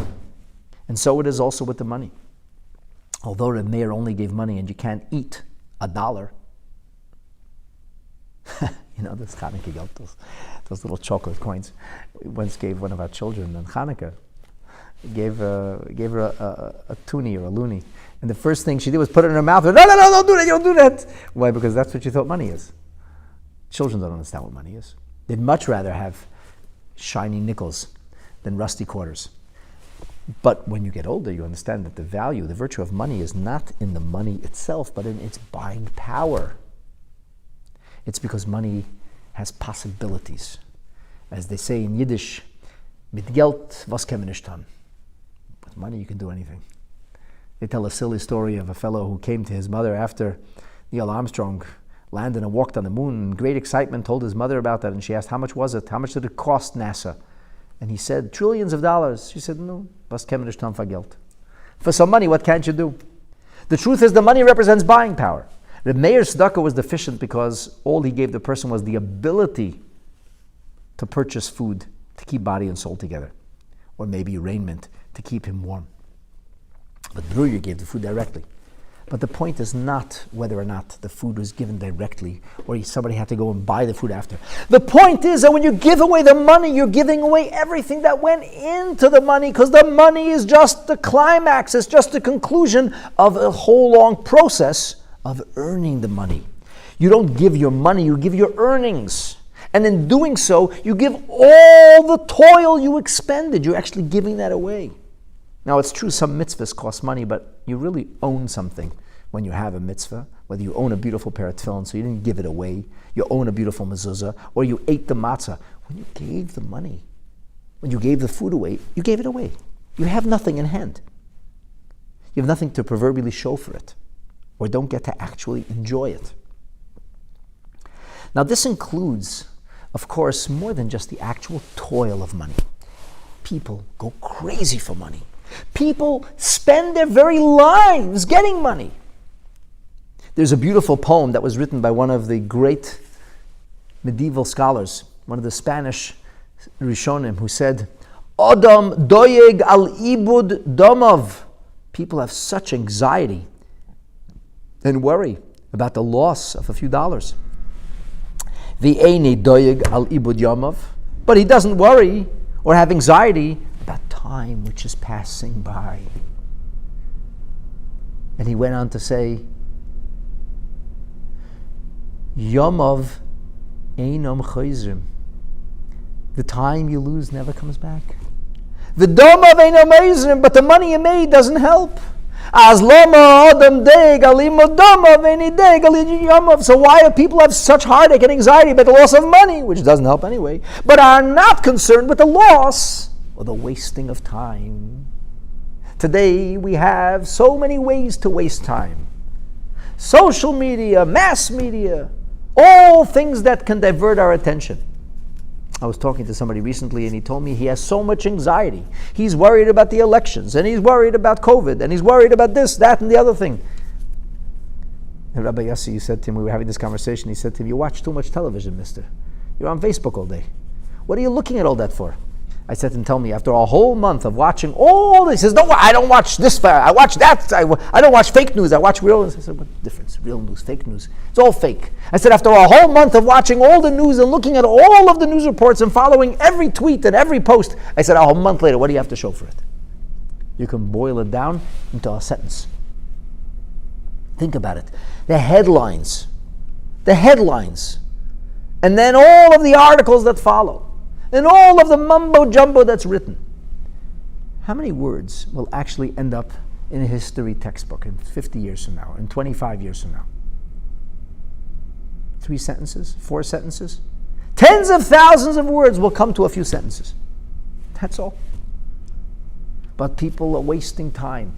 And so it is also with the money. Although the mayor only gave money and you can't eat $1, you know, this Hanukkah geld, those little chocolate coins. We once gave one of our children on Hanukkah, gave her a toonie or a loonie. And the first thing she did was put it in her mouth. No, don't do that, you don't do that. Why? Because that's what you thought money is. Children don't understand what money is. They'd much rather have shiny nickels than rusty quarters. But when you get older, you understand that the virtue of money is not in the money itself, but in its buying power. It's because money has possibilities. As they say in Yiddish, mit Geld was kann man nicht tun. With money you can do anything. They tell a silly story of a fellow who came to his mother after Neil Armstrong landed and walked on the moon. In great excitement, told his mother about that, and she asked, how much was it? How much did it cost NASA? And he said, trillions of dollars. She said, no, was kann man nicht tun für Geld. For some money, what can't you do? The truth is the money represents buying power. The mayor's tzedakah was deficient because all he gave the person was the ability to purchase food to keep body and soul together, or maybe raiment to keep him warm. But Bruyer gave the food directly. But the point is not whether or not the food was given directly or somebody had to go and buy the food after. The point is that when you give away the money, you're giving away everything that went into the money, because the money is just the climax. It's just the conclusion of a whole long process of earning the money. You don't give your money, you give your earnings. And in doing so, you give all the toil you expended. You're actually giving that away. Now, it's true some mitzvahs cost money, but you really own something when you have a mitzvah. Whether you own a beautiful pair of tefillin, so you didn't give it away. You own a beautiful mezuzah, or you ate the matzah. When you gave the money, when you gave the food away, you gave it away. You have nothing in hand. You have nothing to proverbially show for it, or don't get to actually enjoy it. Now, this includes, of course, more than just the actual toil of money. People go crazy for money. People spend their very lives getting money. There's a beautiful poem that was written by one of the great medieval scholars, one of the Spanish Rishonim, who said, Adam doyeg al ibud domov. People have such anxiety and worry about the loss of a few dollars. V'eini doyeg al ibud yomov. But he doesn't worry or have anxiety about time which is passing by. And he went on to say, Yomov einom chayzrim. The time you lose never comes back. The domov einom chayzrim, but the money you made doesn't help. As lama adam deg alimo domov eini deg yomov. So why do people have such heartache and anxiety about the loss of money, which doesn't help anyway, but are not concerned with the loss or the wasting of time? Today we have so many ways to waste time. Social media, mass media, all things that can divert our attention. I was talking to somebody recently and he told me he has so much anxiety. He's worried about the elections and he's worried about COVID and he's worried about this, that, and the other thing. And Rabbi Yossi, you said to him, we were having this conversation, he said to him, you watch too much television, mister. You're on Facebook all day. What are you looking at all that for? I said to him, tell me, after a whole month of watching all this, he says, no, I don't watch this, I watch that, I don't watch fake news, I watch real news. I said, what difference? Real news, fake news, it's all fake. I said, after a whole month of watching all the news and looking at all of the news reports and following every tweet and every post, I said, a whole month later, what do you have to show for it? You can boil it down into a sentence. Think about it. The headlines, and then all of the articles that follow, and all of the mumbo-jumbo that's written. How many words will actually end up in a history textbook in 50 years from now, in 25 years from now? 3 sentences? 4 sentences? Tens of thousands of words will come to a few sentences. That's all. But people are wasting time.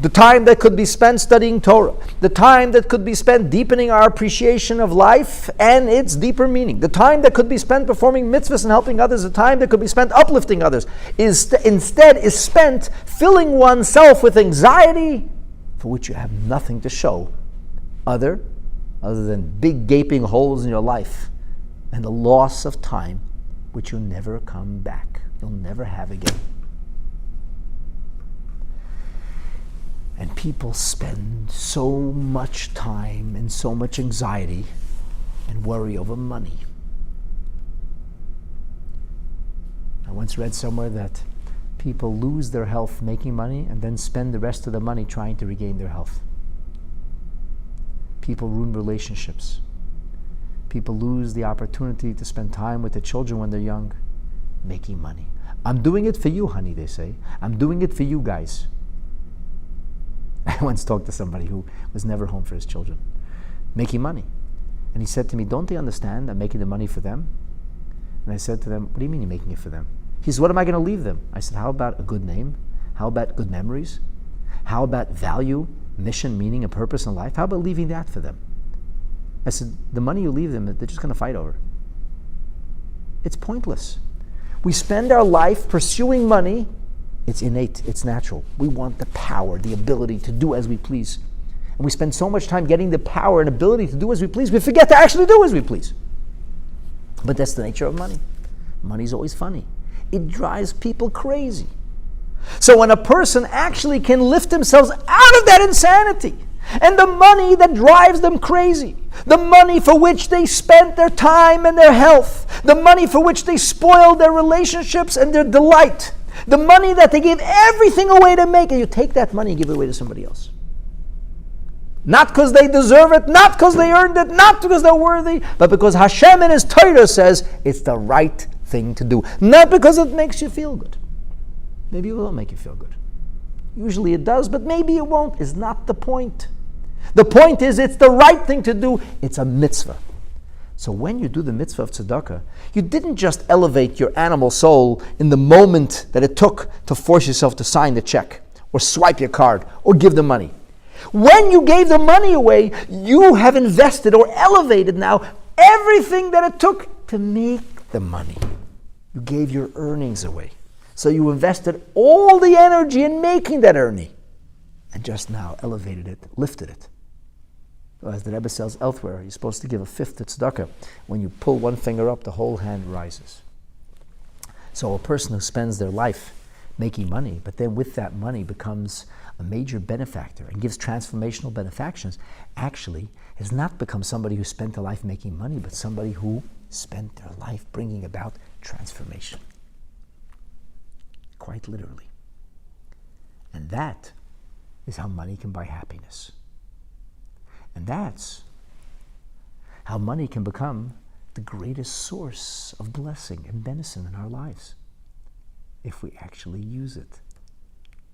The time that could be spent studying Torah, the time that could be spent deepening our appreciation of life and its deeper meaning, the time that could be spent performing mitzvahs and helping others, the time that could be spent uplifting others, instead is spent filling oneself with anxiety for which you have nothing to show other than big gaping holes in your life and the loss of time which you'll never come back, you'll never have again. And people spend so much time and so much anxiety and worry over money. I once read somewhere that people lose their health making money and then spend the rest of the money trying to regain their health. People ruin relationships. People lose the opportunity to spend time with their children when they're young, making money. I'm doing it for you, honey, they say. I'm doing it for you guys. I once talked to somebody who was never home for his children, making money. And he said to me, don't they understand I'm making the money for them? And I said to them, what do you mean you're making it for them? He said, what am I going to leave them? I said, how about a good name? How about good memories? How about value, mission, meaning, and purpose in life? How about leaving that for them? I said, the money you leave them, they're just going to fight over. It's pointless. We spend our life pursuing money. It's innate, it's natural. We want the power, the ability to do as we please. And we spend so much time getting the power and ability to do as we please, we forget to actually do as we please. But that's the nature of money. Money's always funny. It drives people crazy. So when a person actually can lift themselves out of that insanity, and the money that drives them crazy, the money for which they spent their time and their health, the money for which they spoiled their relationships and their delight, the money that they gave everything away to make, and you take that money and give it away to somebody else. Not because they deserve it, not because they earned it, not because they're worthy, but because Hashem in His Torah says it's the right thing to do. Not because it makes you feel good. Maybe it will make you feel good. Usually it does, but maybe it won't. Is not the point. The point is it's the right thing to do. It's a mitzvah. So when you do the mitzvah of tzedakah, you didn't just elevate your animal soul in the moment that it took to force yourself to sign the check, or swipe your card, or give the money. When you gave the money away, you have invested or elevated now everything that it took to make the money. You gave your earnings away. So you invested all the energy in making that earning, and just now elevated it, lifted it. As the Rebbe says elsewhere, you're supposed to give a fifth to tzedakah. When you pull one finger up, the whole hand rises. So a person who spends their life making money, but then with that money becomes a major benefactor and gives transformational benefactions, actually has not become somebody who spent their life making money, but somebody who spent their life bringing about transformation. Quite literally. And that is how money can buy happiness. And that's how money can become the greatest source of blessing and benison in our lives, if we actually use it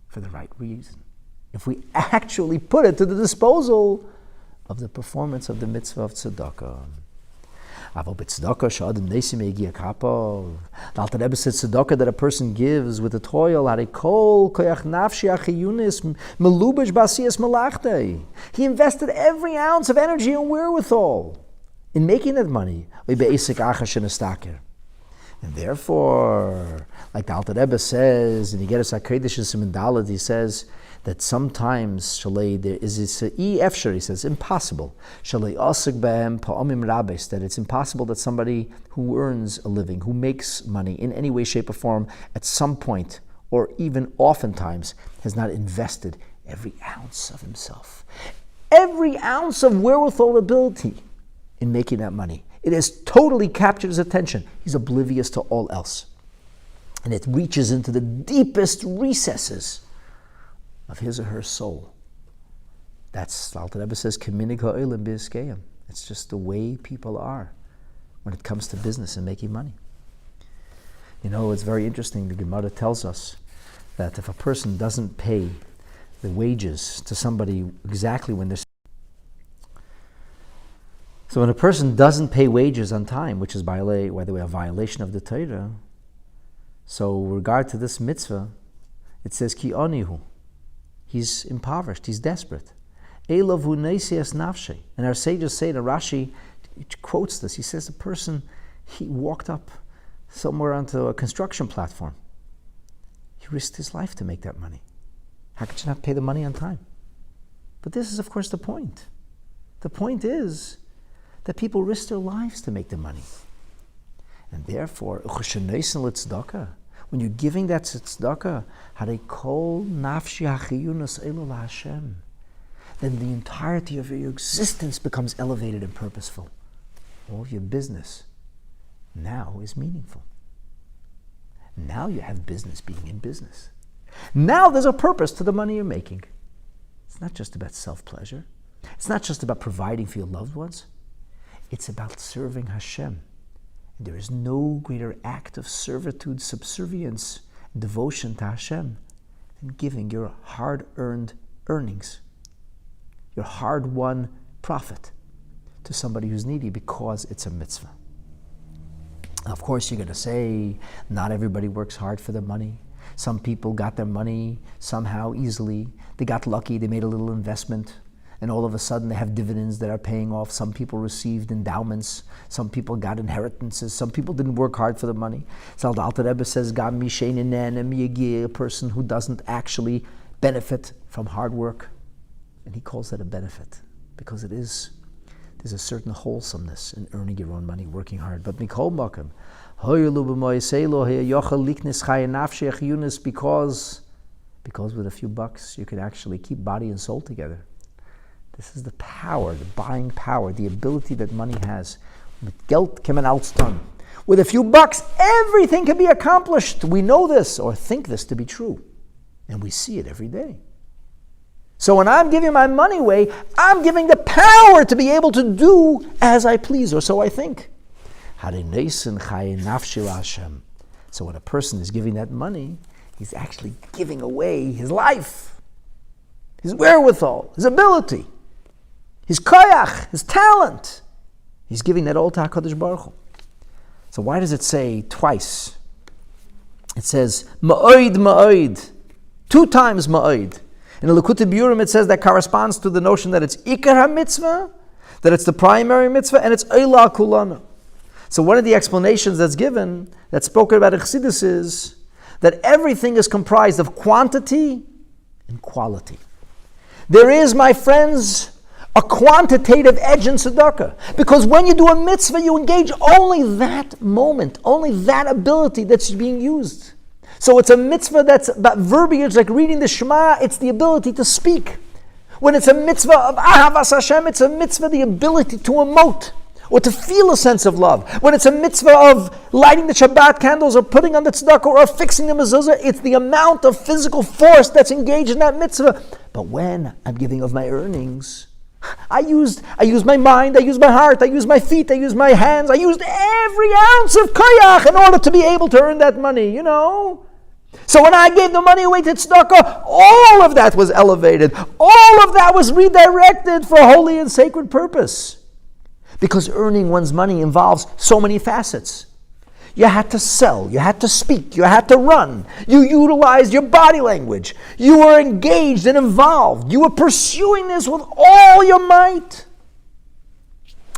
for the right reason. If we actually put it to the disposal of the performance of the mitzvah of tzedakah. The Alter Rebbe says tzedakah that a person gives with a toil, he invested every ounce of energy and wherewithal in making that money. And therefore, like the Alter Rebbe says, in Igeres HaKodesh Simon, he says that sometimes there is he says impossible that it's impossible that somebody who earns a living, who makes money in any way, shape, or form, at some point, or even oftentimes, has not invested every ounce of himself, every ounce of wherewithal ability in making that money. It has totally captured his attention. He's oblivious to all else. And it reaches into the deepest recesses of his or her soul. That's, the Alter Rebbe says, it's just the way people are when it comes to business and making money. You know, it's very interesting. The Gemara tells us that if a person doesn't pay the wages to somebody exactly when they're... So when a person doesn't pay wages on time, which is, by the way, a violation of the Torah, so with regard to this mitzvah, it says, Ki onihu. He's impoverished, he's desperate. Elavu neisias nafshe. And our sages say, and Rashi quotes this, he says the person, he walked up somewhere onto a construction platform. He risked his life to make that money. How could you not pay the money on time? But this is, of course, the point. The point is that people risk their lives to make the money. And therefore, when you're giving that tzedakah, then the entirety of your existence becomes elevated and purposeful. All your business now is meaningful. Now you have business being in business. Now there's a purpose to the money you're making. It's not just about self-pleasure. It's not just about providing for your loved ones. It's about serving Hashem. And there is no greater act of servitude, subservience, and devotion to Hashem than giving your hard-earned earnings, your hard-won profit, to somebody who's needy because it's a mitzvah. Now, of course, you're going to say, not everybody works hard for their money. Some people got their money somehow easily. They got lucky, they made a little investment, and all of a sudden they have dividends that are paying off. Some people received endowments. Some people got inheritances. Some people didn't work hard for the money. So the Alter Rebbe says, a person who doesn't actually benefit from hard work. And he calls that a benefit because there's a certain wholesomeness in earning your own money, working hard. But Mikol Makom, because Because with a few bucks, you could actually keep body and soul together. This is the power, the buying power, the ability that money has. With Geld kann man alles tun. With a few bucks, everything can be accomplished. We know this or think this to be true. And we see it every day. So when I'm giving my money away, I'm giving the power to be able to do as I please, or so I think. So when a person is giving that money, he's actually giving away his life, his wherewithal, his ability, his koyach, his talent. He's giving that all to HaKadosh Baruch Hu. So why does it say twice? It says, ma'oid, ma'oid. 2 times ma'oid. In the Likutei Biurim it says that corresponds to the notion that it's ikar ha-mitzvah, that it's the primary mitzvah, and it's eila kulana. So one of the explanations that's given, that's spoken about in Chassidus, is that everything is comprised of quantity and quality. There is, my friends, a quantitative edge in tzedakah. Because when you do a mitzvah, you engage only that moment, only that ability that's being used. So it's a mitzvah that's about verbiage, like reading the Shema, it's the ability to speak. When it's a mitzvah of Ahavas Hashem, it's a mitzvah, the ability to emote, or to feel a sense of love. When it's a mitzvah of lighting the Shabbat candles, or putting on the tzedakah, or fixing the mezuzah, it's the amount of physical force that's engaged in that mitzvah. But when I'm giving of my earnings, I used my mind, I used my heart, I used my feet, I used my hands, I used every ounce of koyach in order to be able to earn that money, you know. So when I gave the money away to tzedakah, all of that was elevated. All of that was redirected for a holy and sacred purpose. Because earning one's money involves so many facets. You had to sell, you had to speak, you had to run. You utilized your body language. You were engaged and involved. You were pursuing this with all your might.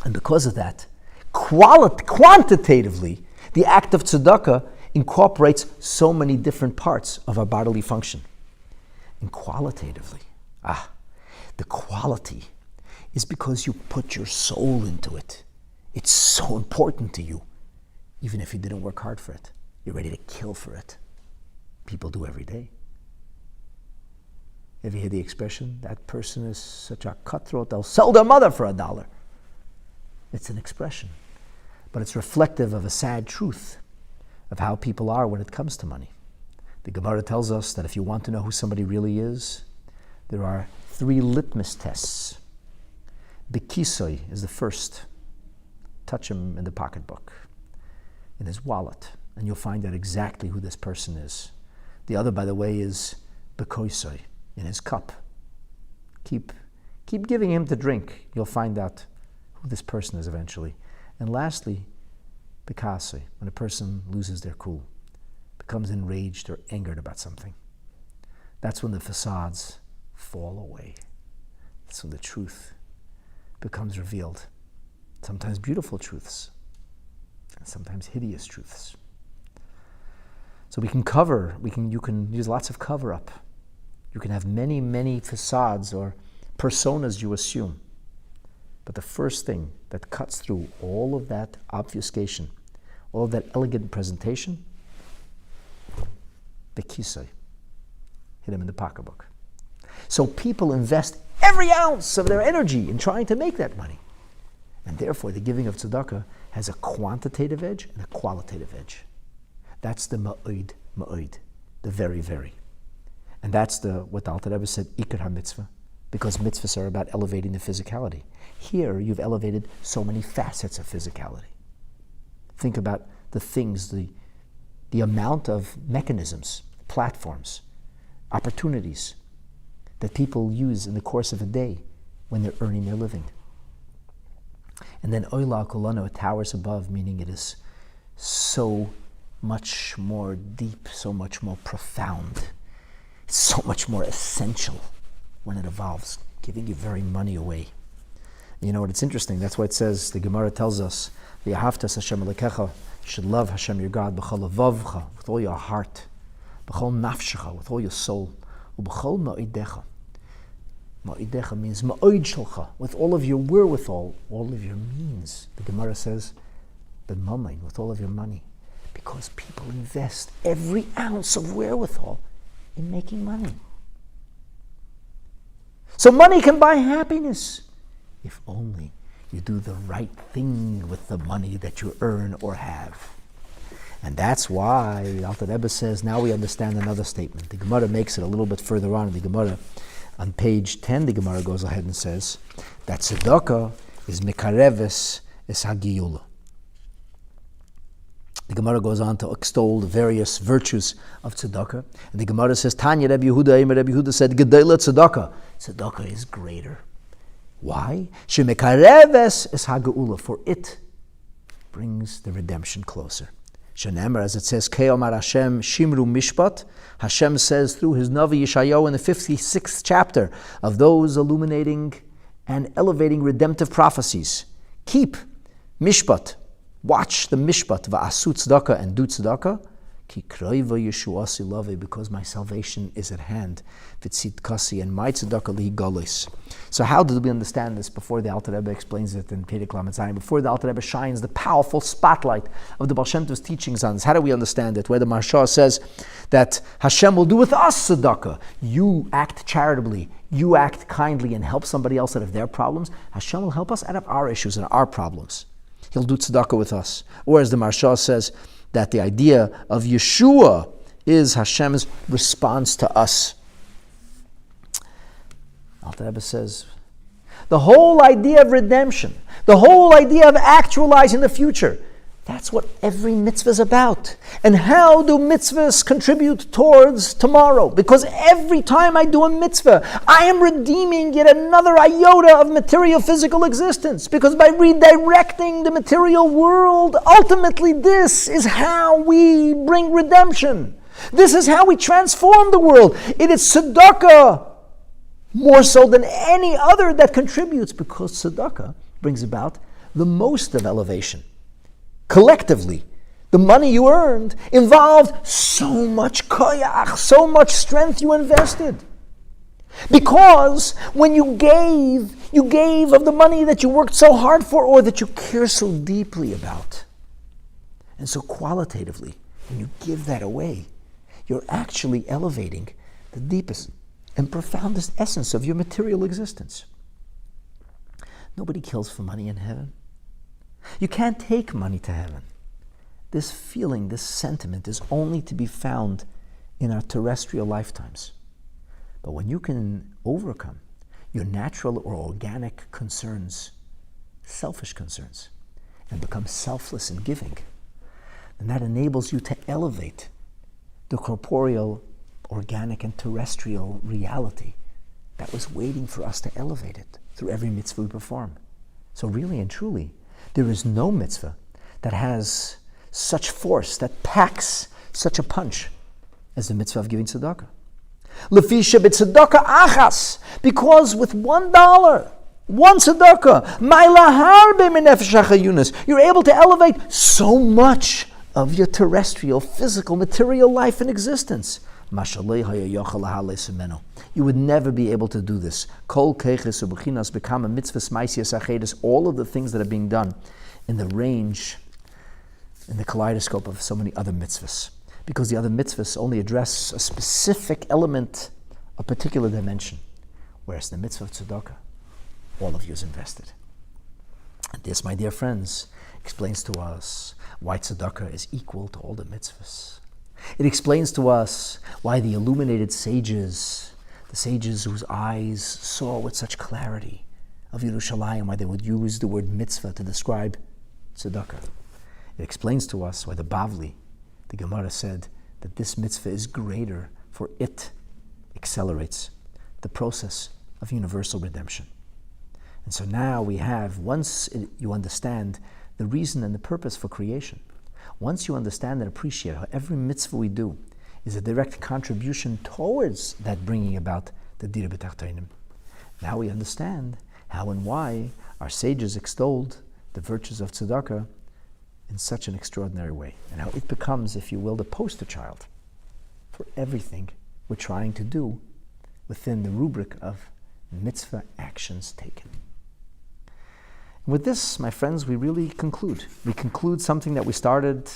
And because of that, quantitatively, the act of tzedakah incorporates so many different parts of our bodily function. And qualitatively, the quality is because you put your soul into it. It's so important to you. Even if you didn't work hard for it, you're ready to kill for it. People do every day. Have you heard the expression, that person is such a cutthroat, they'll sell their mother for $1? It's an expression, but it's reflective of a sad truth of how people are when it comes to money. The Gemara tells us that if you want to know who somebody really is, there are 3 litmus tests. Bekisoi is the first. Touch him in the pocketbook, in his wallet, and you'll find out exactly who this person is. The other, by the way, is bekoisoi, in his cup. Keep giving him to drink. You'll find out who this person is eventually. And lastly, bekasoi, when a person loses their cool, becomes enraged or angered about something. That's when the facades fall away. That's when the truth becomes revealed. Sometimes beautiful truths, and sometimes hideous truths. So you can use lots of cover-up. You can have many, many facades or personas you assume. But the first thing that cuts through all of that obfuscation, all of that elegant presentation, the kisei. Hit him in the pocketbook. So people invest every ounce of their energy in trying to make that money. And therefore, the giving of tzedakah has a quantitative edge and a qualitative edge. That's the ma'oid, the very, very. And that's what the Alter Rebbe said, ikar ha-mitzvah, because mitzvahs are about elevating the physicality. Here, you've elevated so many facets of physicality. Think about the things, the amount of mechanisms, platforms, opportunities that people use in the course of a day when they're earning their living. And then oila kolano, it towers above, meaning it is so much more deep, so much more profound. It's so much more essential when it evolves, giving your very money away. You know what, it's interesting, that's why it says, the Gemara tells us, V'ahavtas Hashem Elokecha, you should love Hashem your God, b'chol levavcha, with all your heart, b'chol nafshecha, with all your soul, u'b'chol ma'idecha. Ma'idecha means ma'oid shalcha, with all of your wherewithal, all of your means. The Gemara says, b'mamain, with all of your money. Because people invest every ounce of wherewithal in making money. So money can buy happiness, if only you do the right thing with the money that you earn or have. And that's why Alter Rebbe says, now we understand another statement. The Gemara makes it a little bit further on in the Gemara. On page 10, the Gemara goes ahead and says that tzedakah is mekareves es hagiyula. The Gemara goes on to extol the various virtues of tzedakah. And the Gemara says, Tanya, Rabbi Yehuda said, Gedela tzedakah. Tzedakah is greater. Why? Shemekareves es hagiyula, for it brings the redemption closer. Shenemar, as it says, Keomar Hashem Shimru Mishpat. Hashem says through his Navi Yeshayahu in the 56th chapter of those illuminating and elevating redemptive prophecies. Keep Mishpat. Watch the Mishpat, Va'asu tzedakah, and do tzedakah. Ki kroiva Yeshuasi love, because my salvation is at hand. V'tzidkasi, and my tzedakah lihi golis. So how did we understand this before the Alter Rebbe explains it in Perek Lamed Zayin? Before the Alter Rebbe shines the powerful spotlight of the Baal Shem Tov's teachings on this, how do we understand it? Where the Maharsha says that Hashem will do with us tzedakah. You act charitably, you act kindly and help somebody else out of their problems. Hashem will help us out of our issues and our problems. He'll do tzedakah with us. Or as the Maharsha says, that the idea of Yeshua is Hashem's response to us. Alter Rebbe says, the whole idea of redemption, the whole idea of actualizing the future, that's what every mitzvah is about. And how do mitzvahs contribute towards tomorrow? Because every time I do a mitzvah, I am redeeming yet another iota of material physical existence. Because by redirecting the material world, ultimately this is how we bring redemption. This is how we transform the world. It is tzedakah more so than any other that contributes, because tzedakah brings about the most of elevation. Collectively, the money you earned involved so much koyach, so much strength you invested. Because when you gave of the money that you worked so hard for or that you care so deeply about. And so qualitatively, when you give that away, you're actually elevating the deepest and profoundest essence of your material existence. Nobody kills for money in heaven. You can't take money to heaven. This feeling, this sentiment is only to be found in our terrestrial lifetimes. But when you can overcome your natural or organic concerns, selfish concerns, and become selfless in giving, then that enables you to elevate the corporeal, organic, and terrestrial reality that was waiting for us to elevate it through every mitzvah we perform. So really and truly, there is no mitzvah that has such force, that packs such a punch as the mitzvah of giving tzedakah. Lefisha b'tzedakah achas, because with $1, one tzedakah, you're able to elevate so much of your terrestrial, physical, material life and existence. You would never be able to do this. All of the things that are being done in the range, in the kaleidoscope of so many other mitzvahs. Because the other mitzvahs only address a specific element, a particular dimension. Whereas the mitzvah of tzedakah, all of you is invested. And this, my dear friends, explains to us why tzedakah is equal to all the mitzvahs. It explains to us why the illuminated sages, the sages whose eyes saw with such clarity of Yerushalayim, why they would use the word mitzvah to describe tzedakah. It explains to us why the Bavli, the Gemara, said that this mitzvah is greater, for it accelerates the process of universal redemption. And so now we have, once you understand the reason and the purpose for creation, once you understand and appreciate how every mitzvah we do is a direct contribution towards that bringing about the Dira B'Tachtainim, now we understand how and why our sages extolled the virtues of tzedakah in such an extraordinary way, and how it becomes, if you will, the poster child for everything we're trying to do within the rubric of mitzvah actions taken. With this, my friends, we really conclude. We conclude something that we started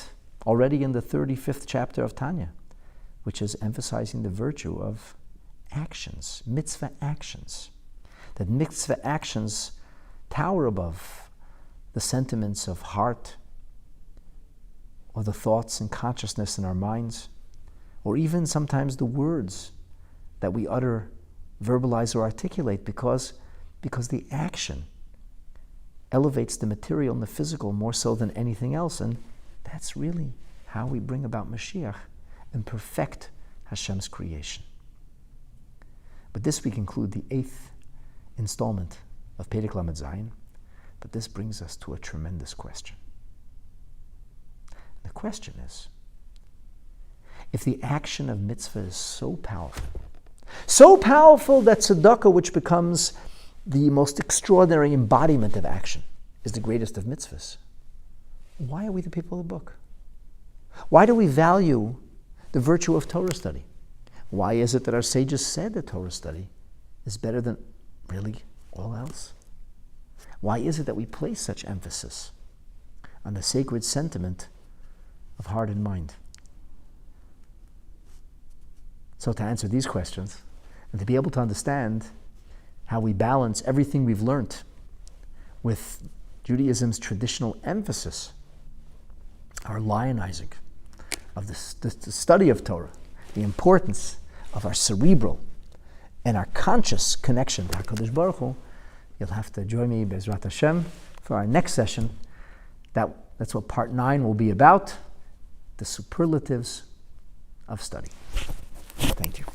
already in the 35th chapter of Tanya. which is emphasizing the virtue of actions, mitzvah actions. That mitzvah actions tower above the sentiments of heart, or the thoughts and consciousness in our minds, or even sometimes the words that we utter, verbalize, or articulate, because the action elevates the material and the physical more so than anything else. And that's really how we bring about Mashiach and perfect Hashem's creation. But this we conclude the 8th installment of Perek Lamed Zayin. But this brings us to a tremendous question. The question is, if the action of mitzvah is so powerful that sadaqa, which becomes the most extraordinary embodiment of action, is the greatest of mitzvahs, why are we the people of the book? Why do we value the virtue of Torah study? Why is it that our sages said that Torah study is better than really all else? Why is it that we place such emphasis on the sacred sentiment of heart and mind? So to answer these questions, and to be able to understand how we balance everything we've learned with Judaism's traditional emphasis, our lionizing of the study of Torah, the importance of our cerebral and our conscious connection to HaKadosh Baruch Hu, you'll have to join me, Bezrat Hashem, for our next session. That's what part 9 will be about, the superlatives of study. Thank you.